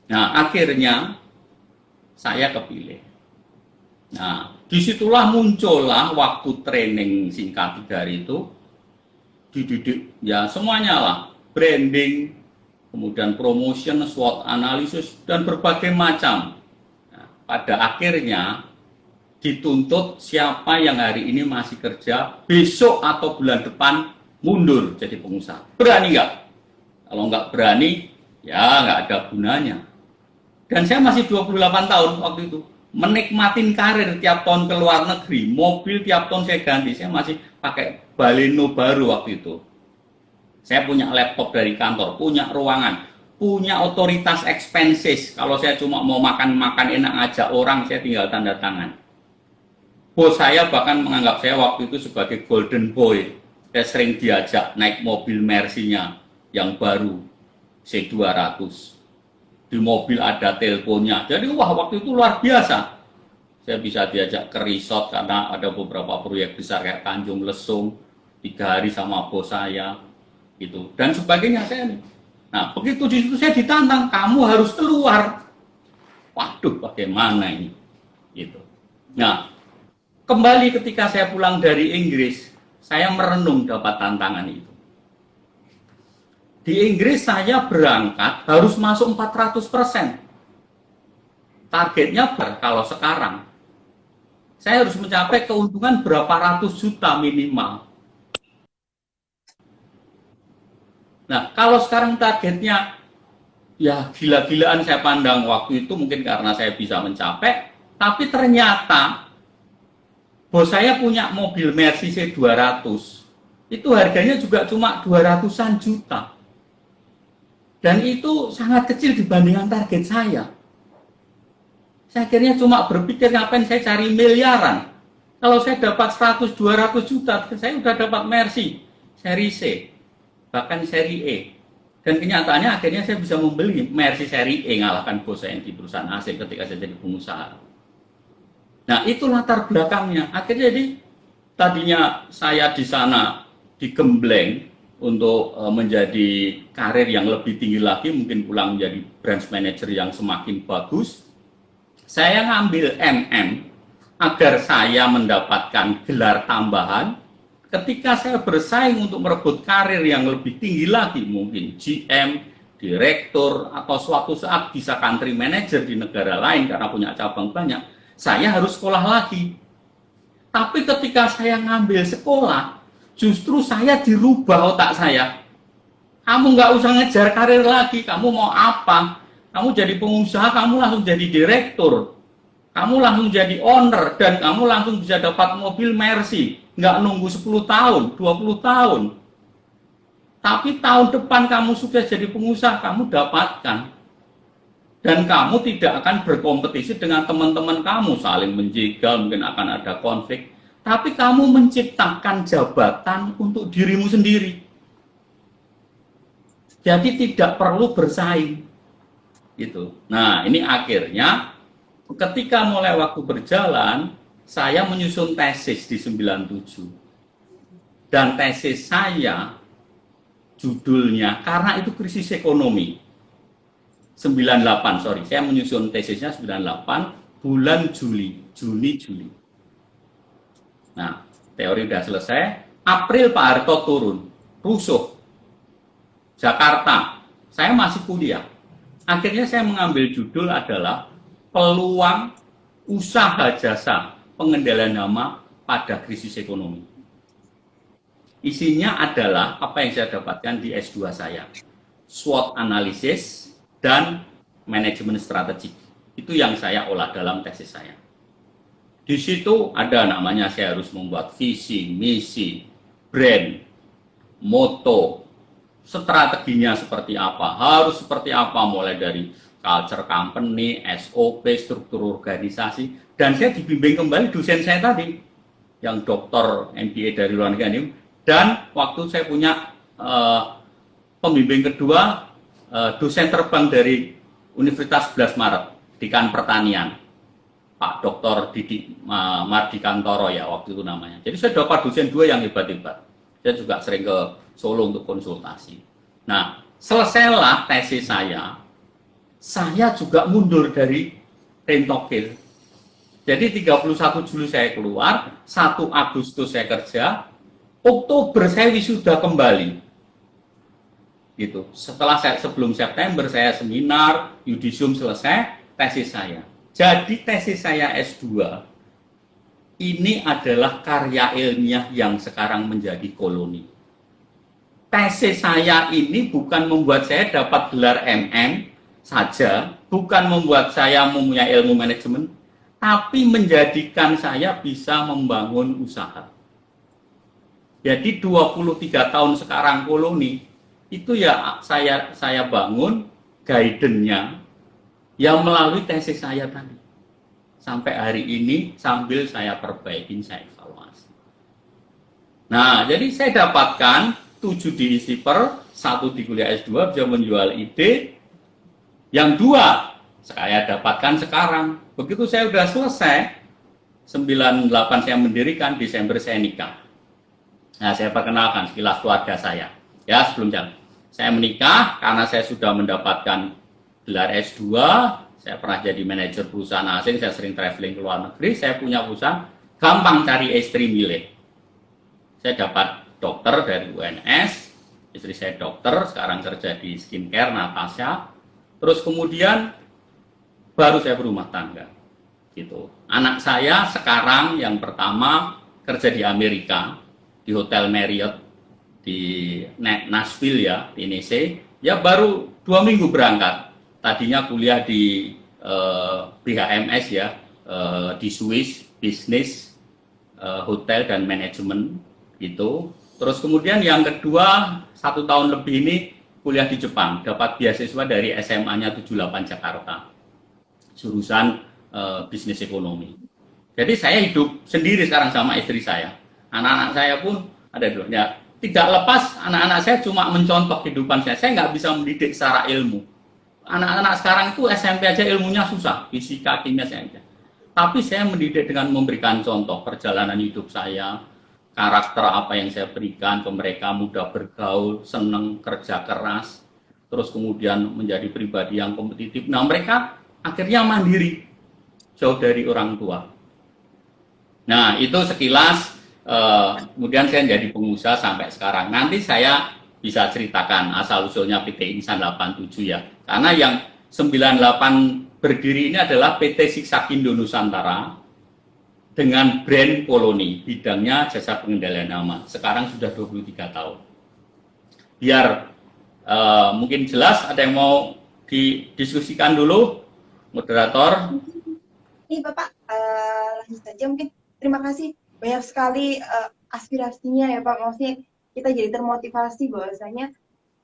Nah, akhirnya saya kepilih. Nah, disitulah muncullah waktu training singkat 3 hari itu, dididik ya semuanya lah, branding, kemudian promotion, SWOT analisis, dan berbagai macam. Nah, pada akhirnya dituntut siapa yang hari ini masih kerja, besok atau bulan depan mundur jadi pengusaha. Berani nggak? Kalau nggak berani, ya nggak ada gunanya. Dan saya masih 28 tahun waktu itu, menikmatin karir tiap tahun ke luar negeri, mobil tiap tahun saya ganti, saya masih pakai Baleno baru waktu itu. Saya punya laptop dari kantor, punya ruangan, punya otoritas expenses. Kalau saya cuma mau makan-makan enak ngajak orang, saya tinggal tanda tangan. Bos saya bahkan menganggap saya waktu itu sebagai golden boy. Saya sering diajak naik mobil Mercy-nya yang baru, C200. Di mobil ada teleponnya. Jadi wah, waktu itu luar biasa. Saya bisa diajak ke resort karena ada beberapa proyek besar kayak Tanjung Lesung. 3 hari sama bos saya, gitu, dan sebagainya. Nah, begitu di situ saya ditantang, kamu harus keluar. Waduh, bagaimana ini? Gitu. Nah, kembali ketika saya pulang dari Inggris, saya merenung dapat tantangan itu. Di Inggris saya berangkat harus masuk 400%. Targetnya kalau sekarang, saya harus mencapai keuntungan berapa ratus juta minimal. Nah, kalau sekarang targetnya, ya gila-gilaan saya pandang waktu itu mungkin karena saya bisa mencapai, tapi ternyata bos saya punya mobil Mercy C200, itu harganya juga cuma 200-an juta. Dan itu sangat kecil dibandingkan target saya. Saya akhirnya cuma berpikir ngapain saya cari miliaran. Kalau saya dapat 100-200 juta, saya udah dapat Mercy seri C, bahkan seri E. Dan kenyataannya akhirnya saya bisa membeli Mercy seri E, ngalahkan bos saya di perusahaan asing ketika saya jadi pengusaha. Nah, itu latar belakangnya. Akhirnya jadi tadinya saya di sana digembleng untuk menjadi karir yang lebih tinggi lagi, mungkin pulang menjadi branch manager yang semakin bagus. Saya ngambil MM agar saya mendapatkan gelar tambahan. Ketika saya bersaing untuk merebut karir yang lebih tinggi lagi, mungkin GM, direktur, atau suatu saat bisa country manager di negara lain karena punya cabang banyak, saya harus sekolah lagi. Tapi ketika saya ngambil sekolah, justru saya dirubah otak saya. Kamu nggak usah ngejar karir lagi, kamu mau apa? Kamu jadi pengusaha, kamu langsung jadi direktur. Kamu langsung jadi owner, dan kamu langsung bisa dapat mobil Mercy. Nggak nunggu 10 tahun, 20 tahun. Tapi tahun depan kamu sudah jadi pengusaha, kamu dapatkan. Dan kamu tidak akan berkompetisi dengan teman-teman kamu, saling menjegal, mungkin akan ada konflik. Tapi kamu menciptakan jabatan untuk dirimu sendiri. Jadi tidak perlu bersaing. Gitu. Nah, ini akhirnya ketika mulai waktu berjalan, saya menyusun tesis di 97. Dan tesis saya judulnya, karena itu krisis ekonomi. 98, sorry, saya menyusun tesisnya 98 bulan Juni. Nah, teori udah selesai. April Pak Harto turun, rusuh. Jakarta, saya masih kuliah. Akhirnya saya mengambil judul adalah peluang usaha jasa pengendalian hama pada krisis ekonomi. Isinya adalah apa yang saya dapatkan di S2 saya. SWOT analisis dan manajemen strategik. Itu yang saya olah dalam tesis saya. Di situ ada namanya saya harus membuat visi, misi, brand, moto, strateginya seperti apa, harus seperti apa, mulai dari culture company, SOP, struktur organisasi, dan saya dibimbing kembali dosen saya tadi, yang doktor MBA dari luar negeri, dan waktu saya punya pembimbing kedua, dosen terbang dari Universitas 11 Maret, Dekan Pertanian, Pak Dr. Didi Mardikantoro ya waktu itu namanya. Jadi saya dapat dosen dua yang hebat-hebat. Saya juga sering ke Solo untuk konsultasi. Nah, selesailah tesis saya juga mundur dari Rentokil. Jadi 31 Juli saya keluar, 1 Agustus saya kerja, Oktober saya wisuda kembali. Gitu. Sebelum September saya seminar, yudisium selesai, tesis saya. Jadi tesis saya S2 ini adalah karya ilmiah yang sekarang menjadi koloni. Tesis saya ini bukan membuat saya dapat gelar MM saja, bukan membuat saya mempunyai ilmu manajemen, tapi menjadikan saya bisa membangun usaha. Jadi 23 tahun sekarang koloni, itu ya saya bangun guidance-nya yang melalui tesis saya tadi. Sampai hari ini sambil saya perbaikin, saya evaluasi. Nah, jadi saya dapatkan 7 di ISIPER, 1 di kuliah S2 bisa menjual ide. Yang 2 saya dapatkan sekarang. Begitu saya sudah selesai, 98 saya mendirikan, Desember saya nikah. Nah, saya perkenalkan sekilas keluarga saya. Ya, sebelum saya menikah karena saya sudah mendapatkan gelar S2, saya pernah jadi manajer perusahaan asing, saya sering traveling ke luar negeri, saya punya perusahaan, gampang cari istri milih. Saya dapat dokter dari UNS, istri saya dokter, sekarang kerja di skincare, Natasha. Terus kemudian baru saya berumah tangga. Gitu. Anak saya sekarang yang pertama kerja di Amerika, di Hotel Marriott di Nashville ya, Tennessee. Ya baru 2 minggu berangkat. Tadinya kuliah di BHMS ya, di Swiss Business Hotel dan Manajemen gitu. Terus kemudian yang kedua 1 tahun lebih ini kuliah di Jepang, dapat beasiswa dari SMA-nya 78 Jakarta, jurusan bisnis ekonomi. Jadi saya hidup sendiri sekarang sama istri saya. Anak-anak saya pun ada dulu. Ya, tidak lepas anak-anak saya cuma mencontoh kehidupan saya. Saya nggak bisa mendidik secara ilmu. Anak-anak sekarang itu SMP aja ilmunya susah, fisika, kimia saja. Tapi saya mendidik dengan memberikan contoh perjalanan hidup saya, karakter apa yang saya berikan ke mereka, mudah bergaul, senang kerja keras, terus kemudian menjadi pribadi yang kompetitif. Nah, mereka akhirnya mandiri, jauh dari orang tua. Nah, itu sekilas, kemudian saya jadi pengusaha sampai sekarang. Nanti saya bisa ceritakan asal-usulnya PT Insan 87 ya. Karena yang 98 berdiri ini adalah PT Siksakindo Nusantara dengan brand Poloni, bidangnya jasa pengendalian nama. Sekarang sudah 23 tahun. Biar mungkin jelas, ada yang mau didiskusikan dulu, moderator? Ini Bapak, lanjut saja mungkin. Terima kasih, banyak sekali aspirasinya ya Pak. Maksudnya kita jadi termotivasi bahwasanya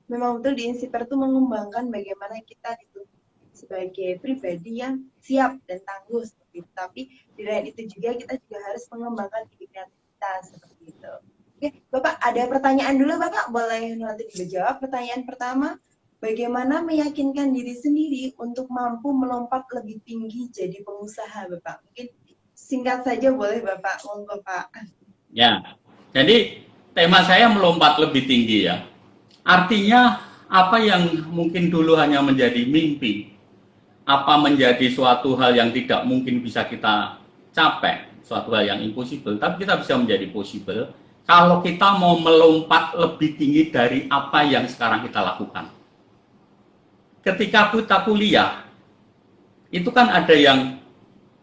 memang betul di Insiper itu mengembangkan bagaimana kita itu sebagai pribadi yang siap dan tangguh seperti itu. Tapi di lain itu juga kita juga harus mengembangkan diri kita seperti itu. Oke, Bapak ada pertanyaan dulu Bapak, boleh nanti dijawab. Pertanyaan pertama, bagaimana meyakinkan diri sendiri untuk mampu melompat lebih tinggi jadi pengusaha Bapak? Mungkin singkat saja boleh Bapak, monggo Pak. Ya, jadi tema saya melompat lebih tinggi ya. Artinya apa yang mungkin dulu hanya menjadi mimpi, apa menjadi suatu hal yang tidak mungkin bisa kita capai, suatu hal yang impossible, tapi kita bisa menjadi possible kalau kita mau melompat lebih tinggi dari apa yang sekarang kita lakukan. Ketika kita kuliah, itu kan ada yang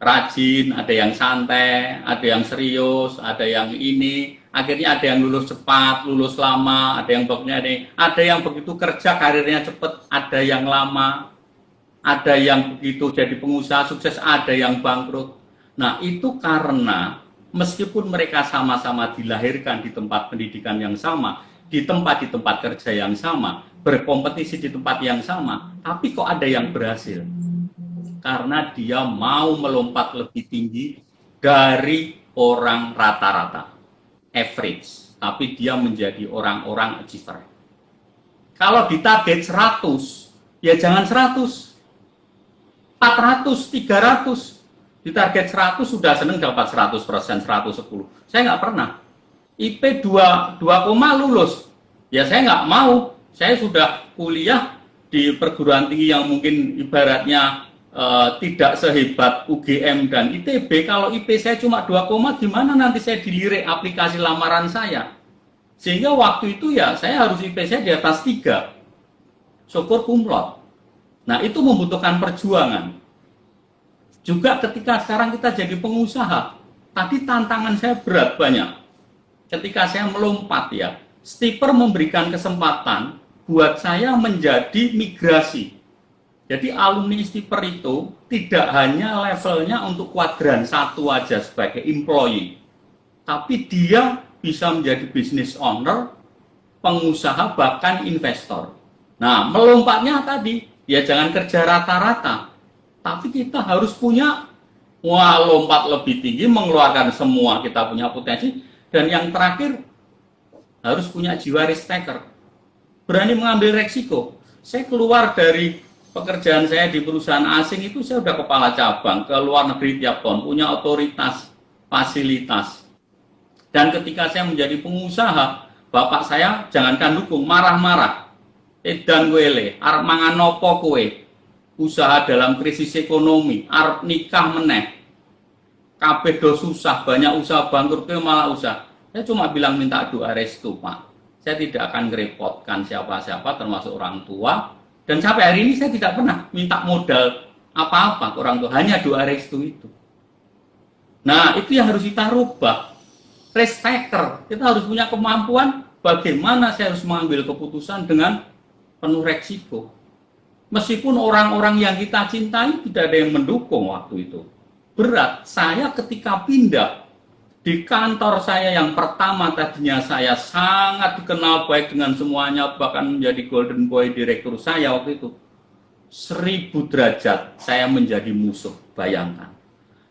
rajin, ada yang santai, ada yang serius, ada yang ini, akhirnya ada yang lulus cepat, lulus lama, ada yang ada yang begitu kerja karirnya cepat, ada yang lama, ada yang begitu jadi pengusaha sukses, ada yang bangkrut. Nah, itu karena meskipun mereka sama-sama dilahirkan di tempat pendidikan yang sama, di tempat kerja yang sama, berkompetisi di tempat yang sama, tapi kok ada yang berhasil? Karena dia mau melompat lebih tinggi dari orang rata-rata, average, tapi dia menjadi orang-orang achiever. Kalau ditarget 100, ya jangan 100, 400, 300, ditarget 100 sudah seneng dapat 100%, 110. Saya nggak pernah. IP 2 lulus, ya saya nggak mau. Saya sudah kuliah di perguruan tinggi yang mungkin ibaratnya tidak sehebat UGM dan ITB. Kalau IP saya cuma 2, gimana nanti saya dilirik aplikasi lamaran saya? Sehingga waktu itu ya saya harus IP saya di atas 3. Syukur kumlot. Nah, itu membutuhkan perjuangan. Juga ketika sekarang kita jadi pengusaha, tadi tantangan saya berat banyak. Ketika saya melompat ya, Stiper memberikan kesempatan buat saya menjadi migrasi. Jadi alumni Stiper itu tidak hanya levelnya untuk kuadran 1 aja sebagai employee, tapi dia bisa menjadi business owner, pengusaha, bahkan investor. Nah, melompatnya tadi, ya jangan kerja rata-rata, tapi kita harus punya, lompat lebih tinggi, mengeluarkan semua kita punya potensi, dan yang terakhir, harus punya jiwa risk taker, berani mengambil resiko. Saya keluar dari pekerjaan saya di perusahaan asing itu, saya udah kepala cabang, ke luar negeri tiap tahun, punya otoritas, fasilitas. Dan ketika saya menjadi pengusaha, bapak saya jangankan dukung, marah-marah. Edan kowe le, arep mangan nopo kowe? Usaha dalam krisis ekonomi, arep nikah meneh. Kabeh do susah, banyak usaha bangkrut, kowe malah usaha. Saya cuma bilang minta doa restu, Pak. Saya tidak akan merepotkan siapa-siapa, termasuk orang tua. Dan sampai hari ini saya tidak pernah minta modal apa-apa ke orang tua, hanya doa restu itu. Nah, itu yang harus kita rubah. Risk taker, kita harus punya kemampuan bagaimana saya harus mengambil keputusan dengan penuh resiko. Meskipun orang-orang yang kita cintai tidak ada yang mendukung waktu itu. Berat, saya ketika pindah di kantor saya yang pertama, tadinya saya sangat dikenal baik dengan semuanya, bahkan menjadi golden boy direktur saya waktu itu. 1000 derajat saya menjadi musuh, bayangkan.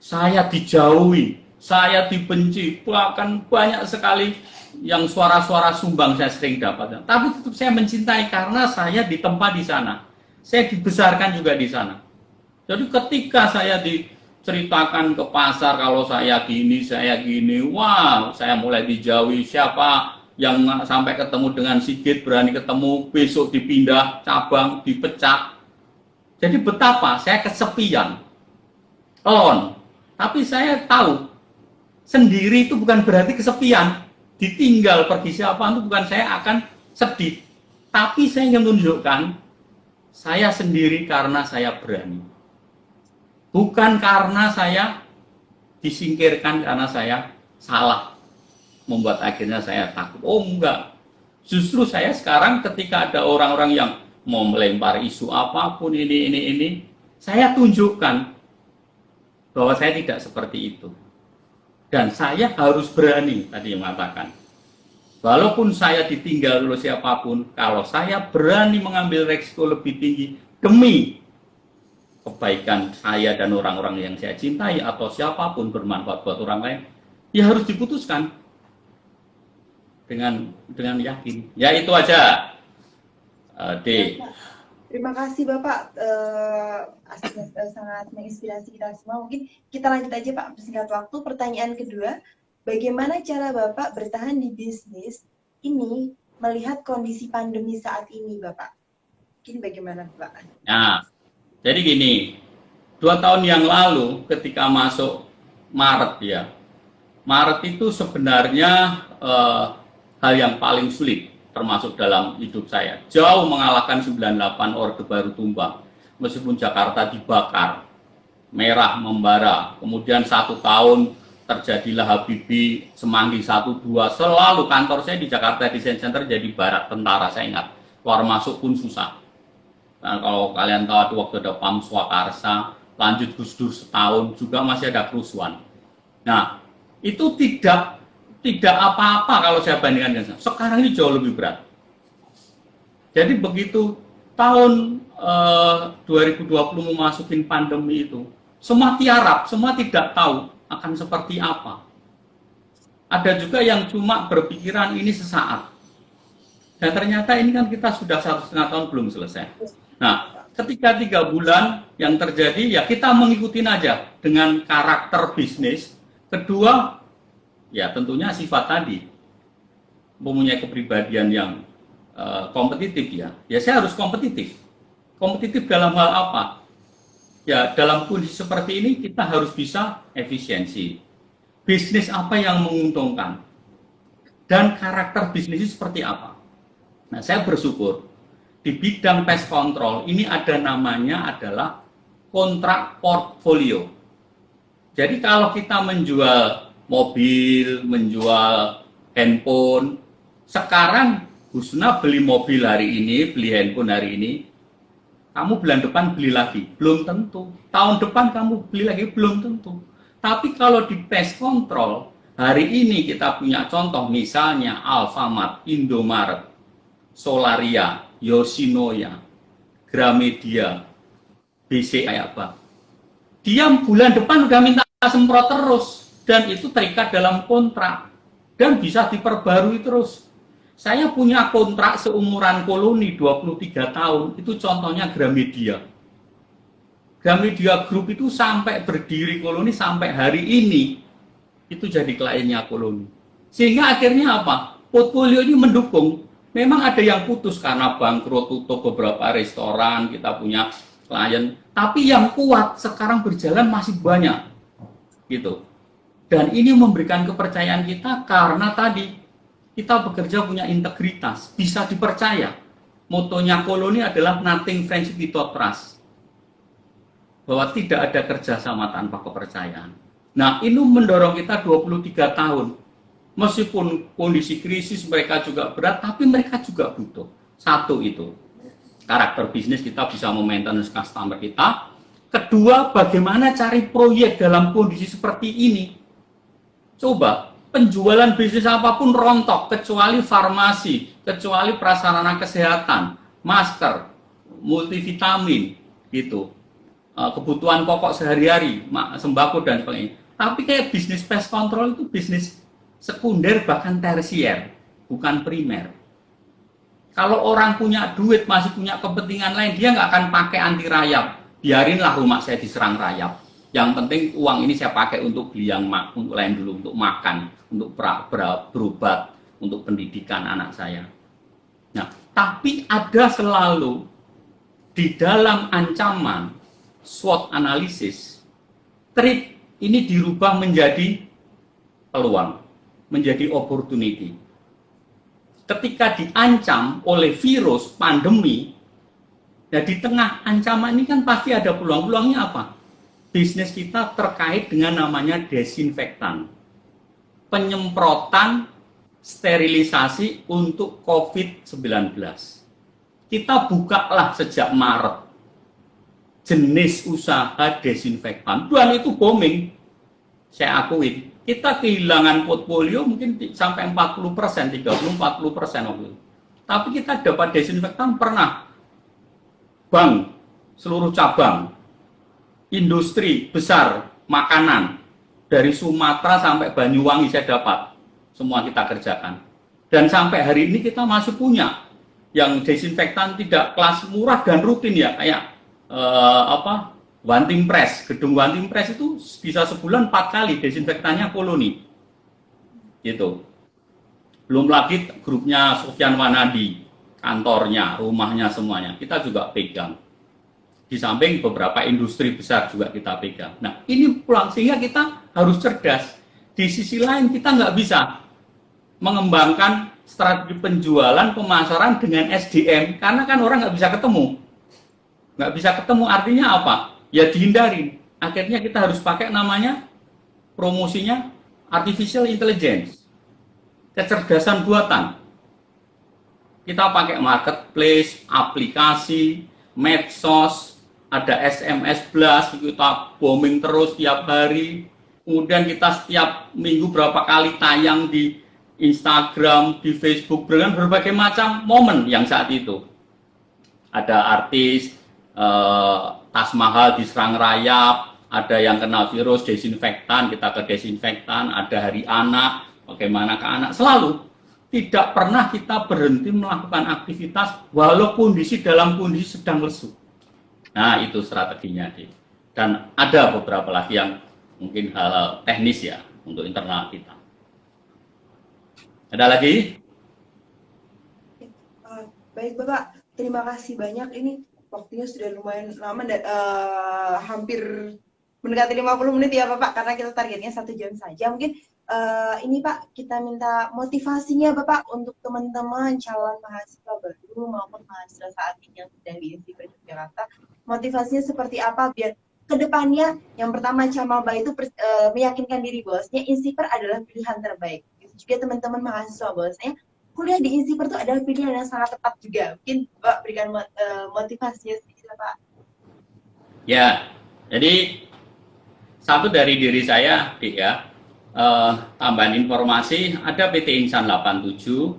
Saya dijauhi, saya dibenci, bahkan banyak sekali yang suara-suara sumbang saya sering dapat. Tapi tetap saya mencintai karena saya ditempa di sana. Saya dibesarkan juga di sana. Jadi ketika saya ceritakan ke pasar kalau saya gini, wah, saya mulai dijauhi. Siapa yang sampai ketemu dengan Sigit, berani ketemu, besok dipindah cabang, dipecat. Jadi betapa saya kesepian. Tapi saya tahu, sendiri itu bukan berarti kesepian. Ditinggal pergi siapa itu bukan saya akan sedih. Tapi saya ingin menunjukkan, saya sendiri karena saya berani. Bukan karena saya disingkirkan karena saya salah. Membuat akhirnya saya takut. Oh enggak. Justru saya sekarang ketika ada orang-orang yang mau melempar isu apapun ini. Saya tunjukkan bahwa saya tidak seperti itu. Dan saya harus berani tadi mengatakan. Walaupun saya ditinggal oleh siapapun, kalau saya berani mengambil resiko lebih tinggi demi kebaikan saya dan orang-orang yang saya cintai atau siapapun bermanfaat buat orang lain, ya harus diputuskan dengan yakin. Ya itu aja, D. Terima kasih Bapak, sangat menginspirasi kita semua. Mungkin kita lanjut aja Pak, singkat waktu. Pertanyaan kedua, bagaimana cara Bapak bertahan di bisnis ini melihat kondisi pandemi saat ini Bapak? Mungkin bagaimana Bapak? Nah, jadi gini, 2 tahun yang lalu ketika masuk Maret ya, Maret itu sebenarnya hal yang paling sulit termasuk dalam hidup saya. Jauh mengalahkan 98 Orde Baru tumbang. Meskipun Jakarta dibakar, merah membara, kemudian 1 tahun terjadilah Habibie, Semanggi 1, 2, selalu kantor saya di Jakarta Design Center jadi barak tentara, saya ingat. Keluar masuk pun susah. Nah, kalau kalian tahu waktu ada PAM Swakarsa, lanjut Gus Dur setahun, juga masih ada kerusuhan. Nah, itu tidak apa-apa kalau saya bandingkan dengan sekarang ini jauh lebih berat. Jadi begitu tahun 2020 memasukin pandemi itu, semua tiarap, semua tidak tahu akan seperti apa. Ada juga yang cuma berpikiran ini sesaat. Dan ternyata ini kan kita sudah 1,5 tahun belum selesai. Nah, ketika 3 bulan yang terjadi, ya kita mengikuti aja dengan karakter bisnis. Kedua, ya tentunya sifat tadi. Mempunyai kepribadian yang kompetitif ya. Ya saya harus kompetitif. Kompetitif dalam hal apa? Ya dalam kondisi seperti ini kita harus bisa efisiensi. Bisnis apa yang menguntungkan? Dan karakter bisnis seperti apa? Nah, saya bersyukur di bidang pest control ini ada namanya adalah kontrak portfolio. Jadi kalau kita menjual mobil, menjual handphone, sekarang Husna beli mobil hari ini, beli handphone hari ini, kamu bulan depan beli lagi, belum tentu. Tahun depan kamu beli lagi, belum tentu. Tapi kalau di pest control, hari ini kita punya contoh misalnya Alfamart, Indomaret, Solaria, Yoshinoya, Gramedia, BCA apa. Dia bulan depan udah minta semprot terus dan itu terikat dalam kontrak dan bisa diperbarui terus. Saya punya kontrak seumuran Koloni 23 tahun, itu contohnya Gramedia. Gramedia Group itu sampai berdiri Koloni sampai hari ini itu jadi kliennya Koloni. Sehingga akhirnya apa? Portfolio ini mendukung. Memang ada yang putus karena bangkrut, tutup beberapa restoran, kita punya klien. Tapi yang kuat sekarang berjalan masih banyak. Gitu. Dan ini memberikan kepercayaan kita karena tadi kita bekerja punya integritas, bisa dipercaya. Motonya Koloni adalah nothing friendship without trust. Bahwa tidak ada kerjasama tanpa kepercayaan. Nah, ini mendorong kita 23 tahun. Meskipun kondisi krisis mereka juga berat, tapi mereka juga butuh. Satu itu, karakter bisnis kita bisa memaintenance customer kita. Kedua, bagaimana cari proyek dalam kondisi seperti ini. Coba, penjualan bisnis apapun rontok, kecuali farmasi, kecuali prasarana kesehatan, masker, multivitamin, gitu. Kebutuhan pokok sehari-hari, sembako dan sebagainya. Tapi kayak bisnis pest control itu bisnis sekunder bahkan tersier, bukan primer. Kalau orang punya duit, masih punya kepentingan lain, dia nggak akan pakai anti rayap. Biarinlah rumah saya diserang rayap. Yang penting uang ini saya pakai untuk beli yang untuk lain dulu, untuk makan, untuk berobat, untuk pendidikan anak saya. Nah, tapi ada selalu di dalam ancaman SWOT analisis, threat ini dirubah menjadi peluang, menjadi opportunity. Ketika diancam oleh virus, pandemi, nah di tengah ancaman ini kan pasti ada peluang-peluangnya apa? Bisnis kita terkait dengan namanya desinfektan. Penyemprotan sterilisasi untuk COVID-19. Kita bukalah sejak Maret jenis usaha desinfektan. Dan itu booming, saya akuin. Kita kehilangan portfolio mungkin sampai 40%, 30-40% waktu itu. Tapi kita dapat desinfektan pernah. Bank, seluruh cabang, industri besar, makanan, dari Sumatera sampai Banyuwangi saya dapat. Semua kita kerjakan. Dan sampai hari ini kita masih punya yang desinfektan tidak kelas murah dan rutin ya, kayak One Team Press, gedung One Team Press itu bisa sebulan 4 kali desinfektannya Koloni. Gitu. Belum lagi grupnya Sofyan Wanadi, kantornya, rumahnya semuanya. Kita juga pegang. Di samping beberapa industri besar juga kita pegang. Nah, ini pulang sehingga kita harus cerdas. Di sisi lain kita nggak bisa mengembangkan strategi penjualan, pemasaran dengan SDM karena kan orang nggak bisa ketemu. Nggak bisa ketemu artinya apa? Ya dihindarin. Akhirnya kita harus pakai namanya promosinya artificial intelligence, kecerdasan buatan. Kita pakai marketplace, aplikasi, medsos, ada SMS blast, kita booming terus tiap hari. Kemudian kita setiap minggu berapa kali tayang di Instagram, di Facebook, dengan berbagai macam momen yang saat itu. Ada artis, tas mahal diserang rayap, ada yang kena virus, desinfektan, kita ke desinfektan, ada hari anak, bagaimana ke anak, selalu tidak pernah kita berhenti melakukan aktivitas walaupun dalam kondisi sedang lesu. Nah, itu strateginya. Dan ada beberapa lagi yang mungkin hal teknis ya untuk internal kita. Ada lagi? Baik Bapak, terima kasih banyak. Ini waktunya sudah lumayan lama, hampir mendekati 50 menit ya Bapak, karena kita targetnya 1 jam saja. Mungkin ini Pak, kita minta motivasinya Bapak untuk teman-teman calon mahasiswa baru maupun mahasiswa saat ini yang sedang di Insiper Yogyakarta. Motivasinya seperti apa biar kedepannya yang pertama Camalba itu meyakinkan diri bahwasanya Insiper adalah pilihan terbaik. Juga teman-teman mahasiswa bahwasanya kuliah di Insiper itu adalah pilihan yang sangat tepat juga. Mungkin Bapak berikan motivasinya sedikit Pak. Ya, jadi satu dari diri saya, Dik ya, tambahan informasi, ada PT Insan 87,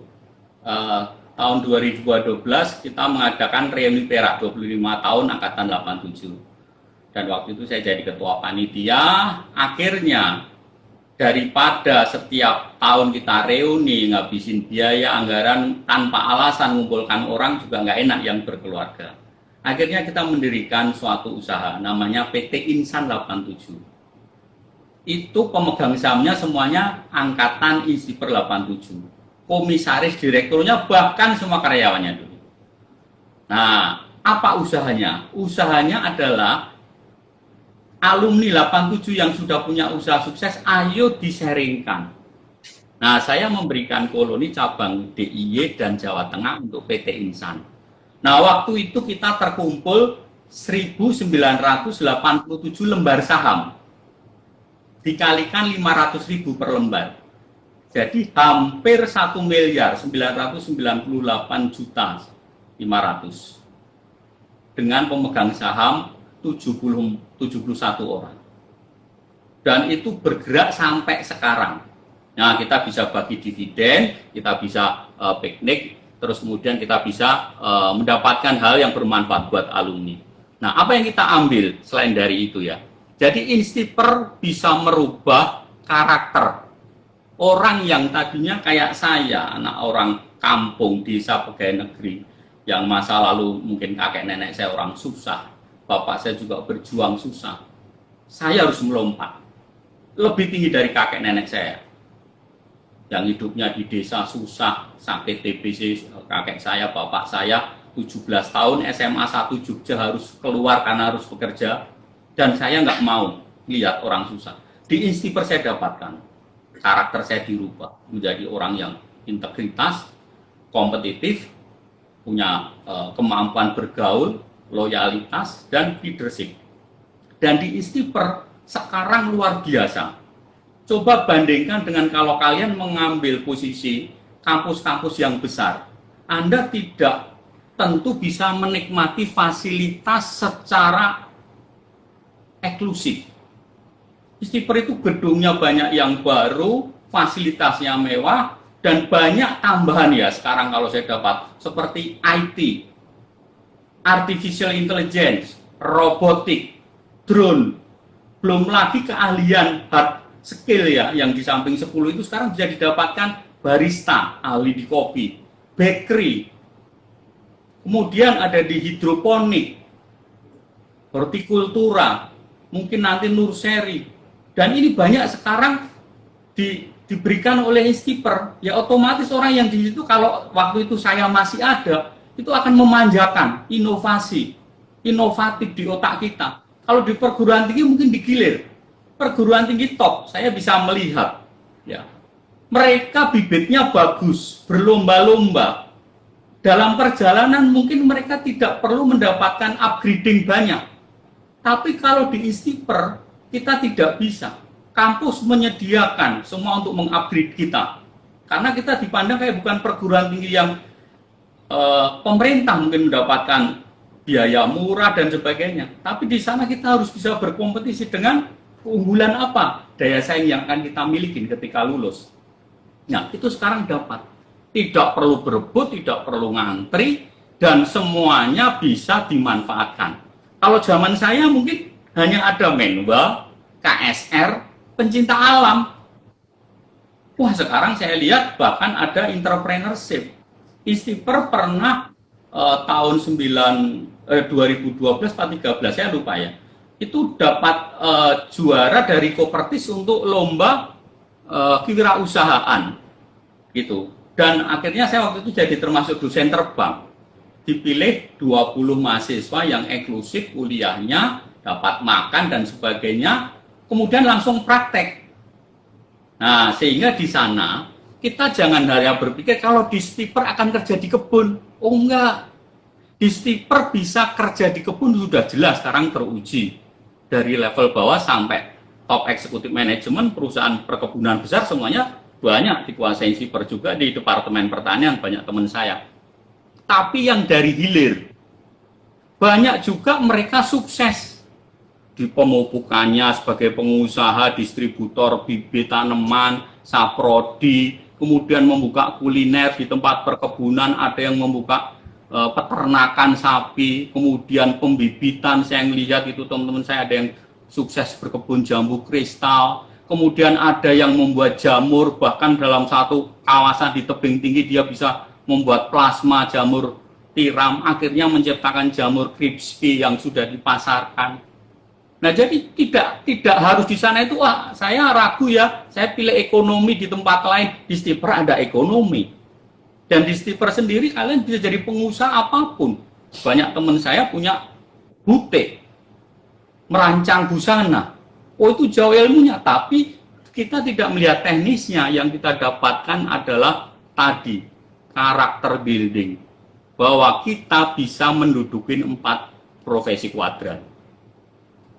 tahun 2012 kita mengadakan reuni perak 25 tahun Angkatan 87. Dan waktu itu saya jadi ketua panitia, akhirnya daripada setiap tahun kita reuni, ngabisin biaya, anggaran, tanpa alasan mengumpulkan orang juga nggak enak yang berkeluarga. Akhirnya kita mendirikan suatu usaha, namanya PT Insan 87. itu pemegang sahamnya semuanya angkatan Insiper 87. Komisaris direkturnya bahkan semua karyawannya dulu. Nah, apa usahanya? Usahanya adalah alumni 87 yang sudah punya usaha sukses, ayo di-sharingkan. Nah, saya memberikan koloni cabang DIY dan Jawa Tengah untuk PT Insan. Nah, waktu itu kita terkumpul 1.987 lembar saham. Dikalikan 500.000 per lembar. Jadi hampir 1.998.500.000 dengan pemegang saham 71 orang. Dan itu bergerak sampai sekarang. Nah, kita bisa bagi dividen, kita bisa piknik, terus kemudian kita bisa mendapatkan hal yang bermanfaat buat alumni. Nah, apa yang kita ambil selain dari itu ya? Jadi Insiper bisa merubah karakter orang yang tadinya kayak saya, anak orang kampung, desa, pegawai negeri, yang masa lalu mungkin kakek nenek saya orang susah, bapak saya juga berjuang susah. Saya harus melompat lebih tinggi dari kakek nenek saya yang hidupnya di desa susah, sakit TBC, kakek saya, bapak saya 17 tahun SMA 1 Jogja harus keluar karena harus bekerja, dan saya nggak mau lihat orang susah. Di Insiper saya dapatkan karakter saya dirubah menjadi orang yang integritas, kompetitif, punya kemampuan bergaul, loyalitas, dan leadership. Dan di Insiper sekarang luar biasa. Coba bandingkan dengan kalau kalian mengambil posisi kampus-kampus yang besar, Anda tidak tentu bisa menikmati fasilitas secara eksklusif. Insiper itu gedungnya banyak yang baru, fasilitasnya mewah, dan banyak tambahan ya sekarang kalau saya dapat, seperti IT, Artificial Intelligence, robotik, drone, belum lagi keahlian hard skill ya, yang di samping 10 itu sekarang bisa didapatkan barista, ahli di kopi, bakery, kemudian ada di hidroponik, hortikultura, mungkin nanti nursery, dan ini banyak sekarang diberikan oleh Insiper. Ya otomatis orang yang di situ, kalau waktu itu saya masih ada, itu akan memanjakan inovasi, inovatif di otak kita. Kalau di perguruan tinggi mungkin digilir, perguruan tinggi top, saya bisa melihat, ya mereka bibitnya bagus, berlomba-lomba. Dalam perjalanan mungkin mereka tidak perlu mendapatkan upgrading banyak. Tapi kalau di Insiper, kita tidak bisa. Kampus menyediakan semua untuk mengupgrade kita. Karena kita dipandang kayak bukan perguruan tinggi yang pemerintah mungkin mendapatkan biaya murah dan sebagainya. Tapi di sana kita harus bisa berkompetisi dengan keunggulan apa? Daya saing yang akan kita miliki ketika lulus. Nah, itu sekarang dapat. Tidak perlu berebut, tidak perlu ngantri, dan semuanya bisa dimanfaatkan. Kalau zaman saya mungkin hanya ada Menwa, KSR, pencinta alam. Wah, sekarang saya lihat bahkan ada entrepreneurship. Insiper pernah tahun 2012 atau 2013, saya lupa ya. Itu dapat juara dari Kopertis untuk lomba kewirausahaan. Gitu. Dan akhirnya saya waktu itu jadi termasuk dosen terbang. Dipilih 20 mahasiswa yang eksklusif kuliahnya, dapat makan dan sebagainya, kemudian langsung praktek. Nah, sehingga di sana kita jangan hanya berpikir kalau di Insiper akan kerja di kebun. Oh enggak. Di Insiper bisa kerja di kebun sudah jelas sekarang teruji. Dari level bawah sampai top eksekutif manajemen perusahaan perkebunan besar semuanya banyak dikuasai Insiper, juga di Departemen Pertanian banyak teman saya. Tapi yang dari hilir, banyak juga mereka sukses di pemupukannya sebagai pengusaha, distributor bibit tanaman, saprodi, kemudian membuka kuliner di tempat perkebunan, ada yang membuka peternakan sapi, kemudian pembibitan. Saya lihat itu teman-teman saya ada yang sukses berkebun jambu kristal, kemudian ada yang membuat jamur, bahkan dalam satu kawasan di tebing tinggi dia bisa membuat plasma jamur tiram, akhirnya menciptakan jamur crispy yang sudah dipasarkan. Nah, jadi tidak harus di sana itu, wah saya ragu ya, saya pilih ekonomi di tempat lain. Di Stiper ada ekonomi. Dan di Stiper sendiri kalian bisa jadi pengusaha apapun. Banyak teman saya punya butik, merancang busana. Oh itu jauh ilmunya, tapi kita tidak melihat teknisnya. Yang kita dapatkan adalah tadi, karakter building. Bahwa kita bisa mendudukin 4 profesi kuadran.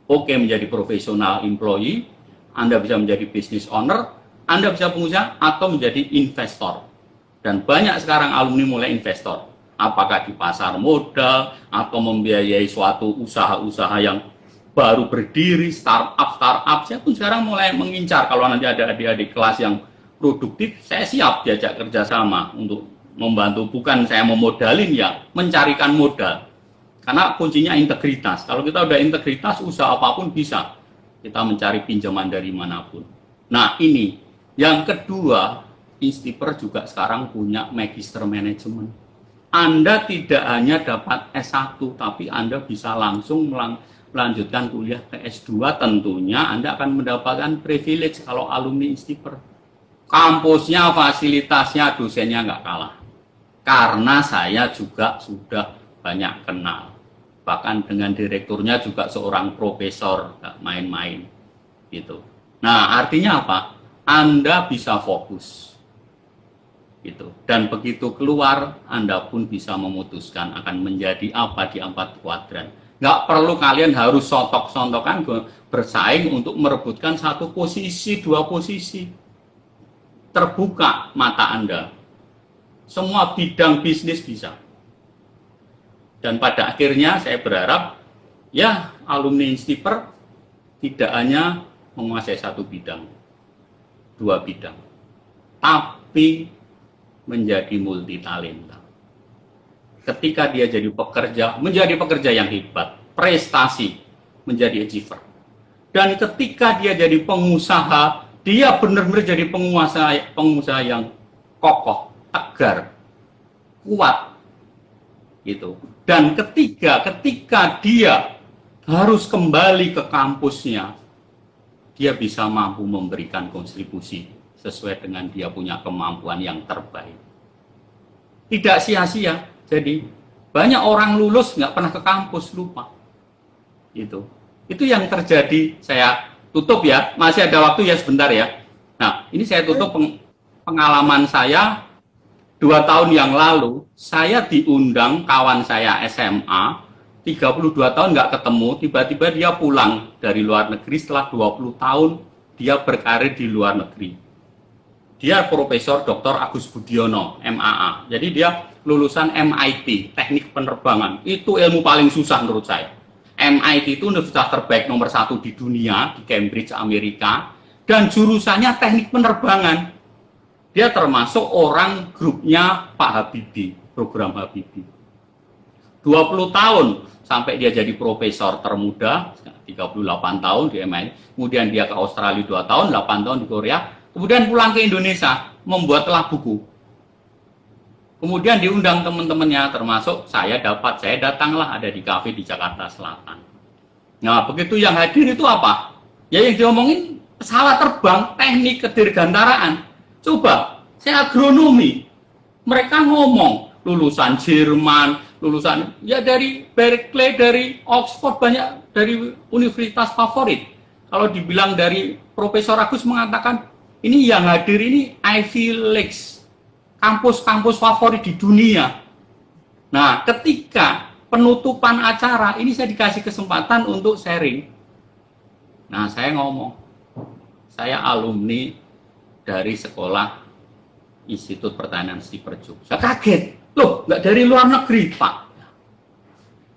Oke, menjadi profesional employee, Anda bisa menjadi business owner, Anda bisa pengusaha, atau menjadi investor. Dan banyak sekarang alumni mulai investor. Apakah di pasar modal, atau membiayai suatu usaha-usaha yang baru berdiri, startup. Saya pun sekarang mulai mengincar, kalau nanti ada adik-adik kelas yang produktif, saya siap diajak kerjasama untuk membantu. Bukan saya memodalin ya, mencarikan modal. Karena kuncinya integritas. Kalau kita udah integritas, usaha apapun bisa. Kita mencari pinjaman dari manapun. Nah ini, yang kedua, Stiper juga sekarang punya Magister Management. Anda tidak hanya dapat S1, tapi Anda bisa langsung melanjutkan kuliah ke S2. Tentunya Anda akan mendapatkan privilege kalau alumni Stiper. Kampusnya, fasilitasnya, dosennya nggak kalah. Karena saya juga sudah banyak kenal. Bahkan dengan direkturnya juga seorang profesor, nggak main-main gitu. Nah artinya apa? Anda bisa fokus gitu. Dan begitu keluar Anda pun bisa memutuskan akan menjadi apa di 4 kuadran. Nggak perlu kalian harus sontok-sontokan bersaing untuk merebutkan 1 posisi, 2 posisi. Terbuka mata Anda, semua bidang bisnis bisa. Dan pada akhirnya saya berharap ya alumni Stiper tidak hanya menguasai 1 bidang, 2 bidang, tapi menjadi multi talenta. Ketika dia jadi pekerja, menjadi pekerja yang hebat, prestasi, menjadi achiever. Dan ketika dia jadi pengusaha, dia benar-benar jadi pengusaha yang kokoh, tegar, kuat. Gitu. Dan ketika dia harus kembali ke kampusnya, dia bisa mampu memberikan kontribusi sesuai dengan dia punya kemampuan yang terbaik. Tidak sia-sia. Jadi banyak orang lulus nggak pernah ke kampus, lupa. Itu yang terjadi. Saya tutup ya, masih ada waktu ya sebentar ya. Nah ini saya tutup pengalaman saya. 2 tahun yang lalu, saya diundang kawan saya SMA, 32 tahun nggak ketemu, tiba-tiba dia pulang dari luar negeri setelah 20 tahun, dia berkarir di luar negeri. Dia Profesor Dr. Agus Budiono, MAA. Jadi dia lulusan MIT, Teknik Penerbangan. Itu ilmu paling susah menurut saya. MIT itu universitas terbaik nomor 1 di dunia, di Cambridge, Amerika. Dan jurusannya Teknik Penerbangan. Dia termasuk orang grupnya Pak Habibie, program Habibie. 20 tahun sampai dia jadi profesor termuda, 38 tahun di MIT. Kemudian dia ke Australia 2 tahun, 8 tahun di Korea. Kemudian pulang ke Indonesia, membuatlah buku. Kemudian diundang teman-temannya, termasuk saya datanglah ada di kafe di Jakarta Selatan. Nah, begitu yang hadir itu apa? Ya yang diomongin pesawat terbang, teknik kedirgantaraan. Coba, saya agronomi. Mereka ngomong, lulusan Jerman, lulusan ya dari Berkeley, dari Oxford, banyak dari universitas favorit. Kalau dibilang dari Profesor Agus mengatakan, ini yang hadir ini Ivy League, kampus-kampus favorit di dunia. Nah, ketika penutupan acara, ini saya dikasih kesempatan untuk sharing. Nah, saya ngomong, saya alumni dari sekolah Institut Pertanian Stiper Jogja. Saya kaget, loh nggak dari luar negeri Pak.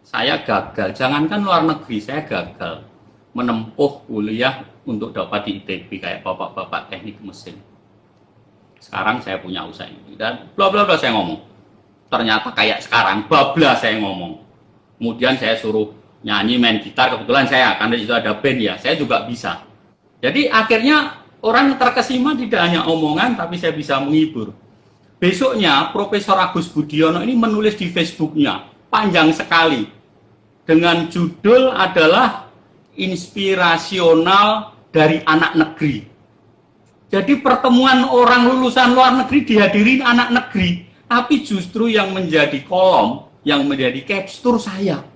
Saya gagal, jangankan luar negeri, saya gagal menempuh kuliah untuk dapat di ITB kayak bapak-bapak teknik mesin. Sekarang saya punya usaha ini dan bla bla bla saya ngomong. Ternyata kayak sekarang, bablas saya ngomong. Kemudian saya suruh nyanyi, main gitar, kebetulan saya karena itu ada band ya, saya juga bisa. Jadi akhirnya orang terkesima tidak hanya omongan, tapi saya bisa menghibur. Besoknya, Profesor Agus Budiono ini menulis di Facebooknya, panjang sekali. Dengan judul adalah, inspirasional dari anak negeri. Jadi pertemuan orang lulusan luar negeri dihadirin anak negeri, tapi justru yang menjadi kolom, yang menjadi capstur saya.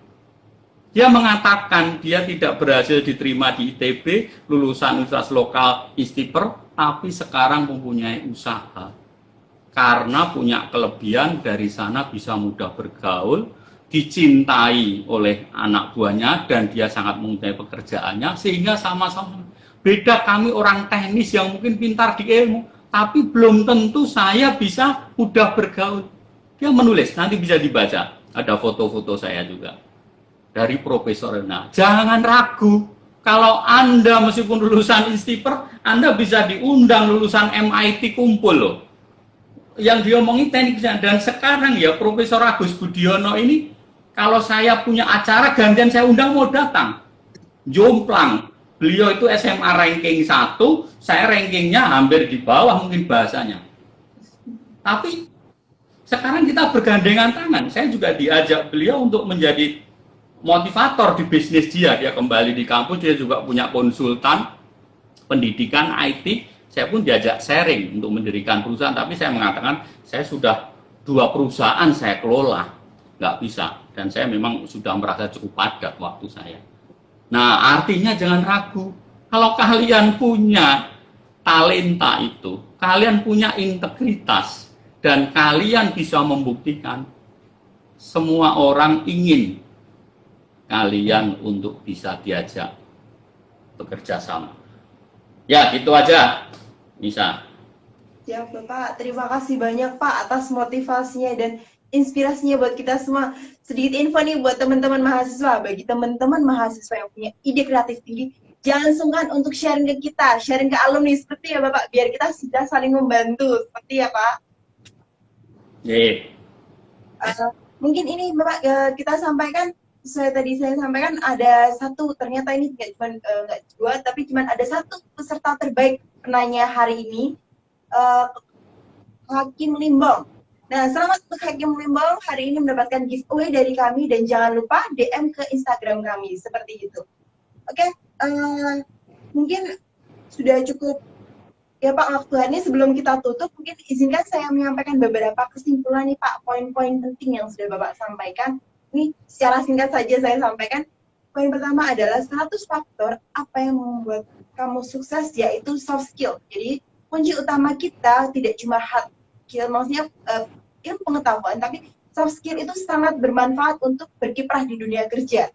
Dia mengatakan dia tidak berhasil diterima di ITB, lulusan universitas lokal Istiper, tapi sekarang mempunyai usaha. Karena punya kelebihan dari sana bisa mudah bergaul, dicintai oleh anak buahnya, dan dia sangat mencintai pekerjaannya, sehingga sama-sama. Beda kami orang teknis yang mungkin pintar di ilmu, tapi belum tentu saya bisa mudah bergaul. Dia menulis, nanti bisa dibaca. Ada foto-foto saya juga. Dari Profesor Rena. Jangan ragu. Kalau Anda meskipun lulusan Istiper, Anda bisa diundang lulusan MIT kumpul loh. Yang diomongin tekniknya. Dan sekarang ya Profesor Agus Budiono ini, kalau saya punya acara, gantian saya undang mau datang. Jomplang. Beliau itu SMA ranking 1, saya rankingnya hampir di bawah mungkin bahasanya. Tapi sekarang kita bergandengan tangan. Saya juga diajak beliau untuk menjadi motivator di bisnis dia. Dia kembali di kampus, dia juga punya konsultan pendidikan IT. Saya pun diajak sharing untuk mendirikan perusahaan. Tapi saya mengatakan, saya sudah 2 perusahaan saya kelola. Nggak bisa. Dan saya memang sudah merasa cukup padat waktu saya. Nah, artinya jangan ragu. Kalau kalian punya talenta itu, kalian punya integritas, dan kalian bisa membuktikan, semua orang ingin kalian untuk bisa diajak bekerja sama. Ya, gitu aja, Nisa. Ya, Bapak, terima kasih banyak Pak atas motivasinya dan inspirasinya buat kita semua. Sedikit info nih buat teman-teman mahasiswa. Bagi teman-teman mahasiswa yang punya ide kreatif tinggi, jangan sungkan untuk sharing ke kita, sharing ke alumni seperti ya Bapak, biar kita sudah saling membantu, seperti ya Pak. Mungkin ini Bapak kita sampaikan, saya sampaikan ada satu, ternyata ini nggak 2, tapi cuma ada 1 peserta terbaik penanya hari ini, Hakim Limbong. Nah, selamat untuk Hakim Limbong, hari ini mendapatkan giveaway dari kami, dan jangan lupa DM ke Instagram kami, seperti itu. Oke, mungkin sudah cukup ya Pak waktunya. Sebelum kita tutup, mungkin izinkan saya menyampaikan beberapa kesimpulan nih Pak, poin-poin penting yang sudah Bapak sampaikan. Ini secara singkat saja saya sampaikan. Poin pertama adalah 100 faktor apa yang membuat kamu sukses, yaitu soft skill. Jadi kunci utama kita tidak cuma hard skill, maksudnya ilmu pengetahuan, tapi soft skill itu sangat bermanfaat untuk berkiprah di dunia kerja.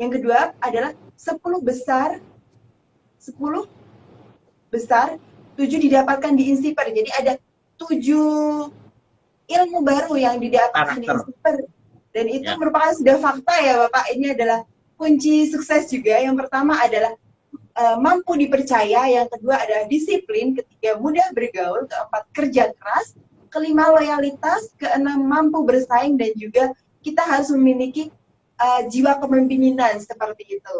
Yang kedua adalah 10 besar, 7 didapatkan di Insiper. Jadi ada 7 ilmu baru yang didapatkan di Insiper. Dan itu merupakan sudah fakta ya Bapak. Ini adalah kunci sukses juga. Yang pertama adalah mampu dipercaya, yang kedua adalah disiplin, ketiga mudah bergaul, keempat kerja keras, kelima loyalitas, keenam mampu bersaing, dan juga kita harus memiliki jiwa kepemimpinan seperti itu.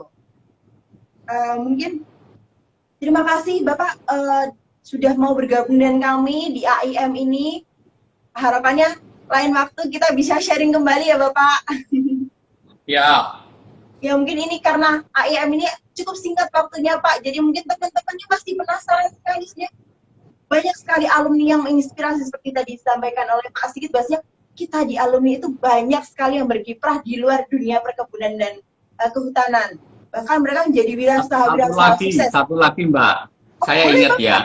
Mungkin terima kasih Bapak sudah mau bergabung dengan kami di AIM ini. Harapannya lain waktu kita bisa sharing kembali ya Bapak. Ya. Ya mungkin ini karena AIM ini cukup singkat waktunya Pak, jadi mungkin teman-temannya pasti penasaran sekali ya. Banyak sekali alumni yang menginspirasi seperti tadi disampaikan oleh Pak Sigit, bahwasanya kita di alumni itu banyak sekali yang berkiprah di luar dunia perkebunan dan kehutanan. Bahkan mereka menjadi wirausaha sukses. Satu lagi Mbak, saya ingat ya.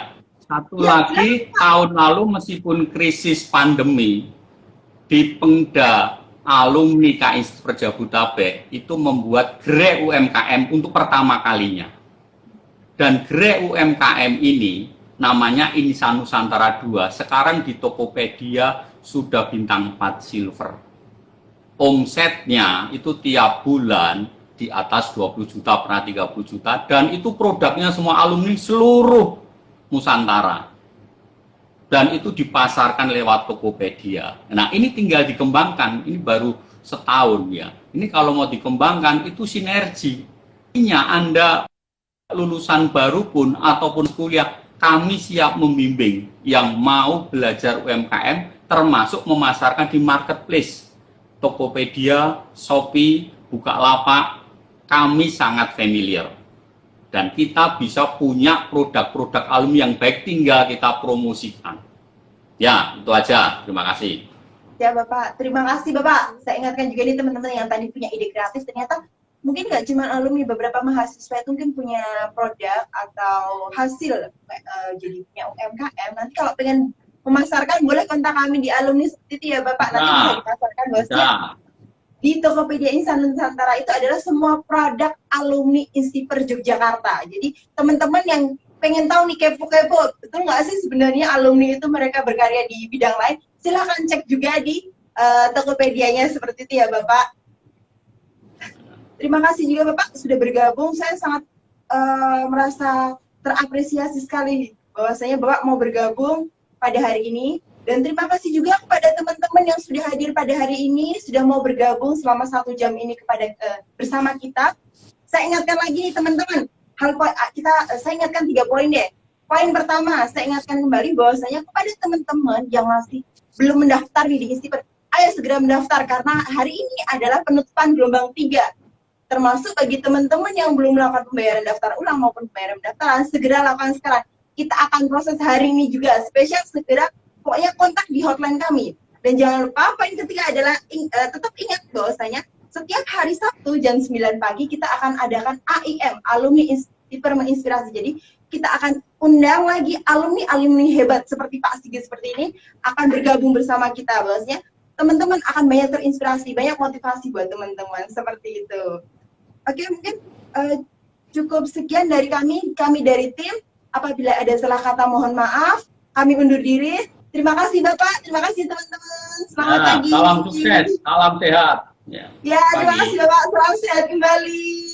Satu lagi, tahun lalu meskipun krisis pandemi, di Pengda alumni KI Perjabodetabek itu membuat Gre UMKM untuk pertama kalinya. Dan Gre UMKM ini namanya Insan Nusantara 2. Sekarang di Tokopedia sudah bintang 4 silver. Omsetnya itu tiap bulan di atas 20 juta, pernah 30 juta. Dan itu produknya semua alumni seluruh Nusantara. Dan itu dipasarkan lewat Tokopedia. Nah ini tinggal dikembangkan, ini baru setahun ya. Ini kalau mau dikembangkan itu sinergi. Artinya Anda lulusan baru pun ataupun kuliah, kami siap membimbing yang mau belajar UMKM, termasuk memasarkan di marketplace. Tokopedia, Shopee, Bukalapak, kami sangat familiar. Dan kita bisa punya produk-produk alumni yang baik, tinggal kita promosikan. Ya, itu aja. Terima kasih. Ya Bapak, terima kasih Bapak. Saya ingatkan juga nih teman-teman yang tadi punya ide kreatif, ternyata mungkin nggak cuma alumni, beberapa mahasiswa itu mungkin punya produk atau hasil jadi punya UMKM. Nanti kalau pengen memasarkan boleh kontak kami di alumni seperti itu ya Bapak. Nanti bisa dipasarkan bosnya. Di Tokopedia Insan Nusantara itu adalah semua produk alumni Insiper Yogyakarta. Jadi teman-teman yang pengen tahu nih kepo-kepo, betul nggak sih sebenarnya alumni itu mereka berkarya di bidang lain? Silahkan cek juga di Tokopedia-nya seperti itu ya Bapak. Terima kasih juga Bapak sudah bergabung. Saya sangat merasa terapresiasi sekali bahwasanya Bapak mau bergabung pada hari ini. Dan terima kasih juga kepada teman-teman yang sudah hadir pada hari ini, sudah mau bergabung selama 1 jam ini bersama kita. Saya ingatkan lagi nih teman-teman, saya ingatkan 3 poin deh. Poin pertama, saya ingatkan kembali bahwasanya kepada teman-teman yang masih belum mendaftar di Insiper, ayo segera mendaftar karena hari ini adalah penutupan gelombang 3. Termasuk bagi teman-teman yang belum melakukan pembayaran daftar ulang maupun pembayaran pendaftaran, segera lakukan sekarang. Kita akan proses hari ini juga, spesial segera, pokoknya kontak di hotline kami. Dan jangan lupa, poin ketiga adalah tetap ingat bahwasanya setiap hari Sabtu jam 9 pagi kita akan adakan AIM, Alumni Insiper Menginspirasi. Jadi kita akan undang lagi alumni-alumni hebat seperti Pak Sigit seperti ini akan bergabung bersama kita. Bahwasanya teman-teman akan banyak terinspirasi, banyak motivasi buat teman-teman seperti itu. Oke, mungkin cukup sekian dari kami dari tim. Apabila ada salah kata mohon maaf. Kami undur diri. Terima kasih Bapak, terima kasih teman-teman. Selamat pagi. Salam sukses, salam sehat. Ya, terima kasih Bapak. Salam sehat kembali.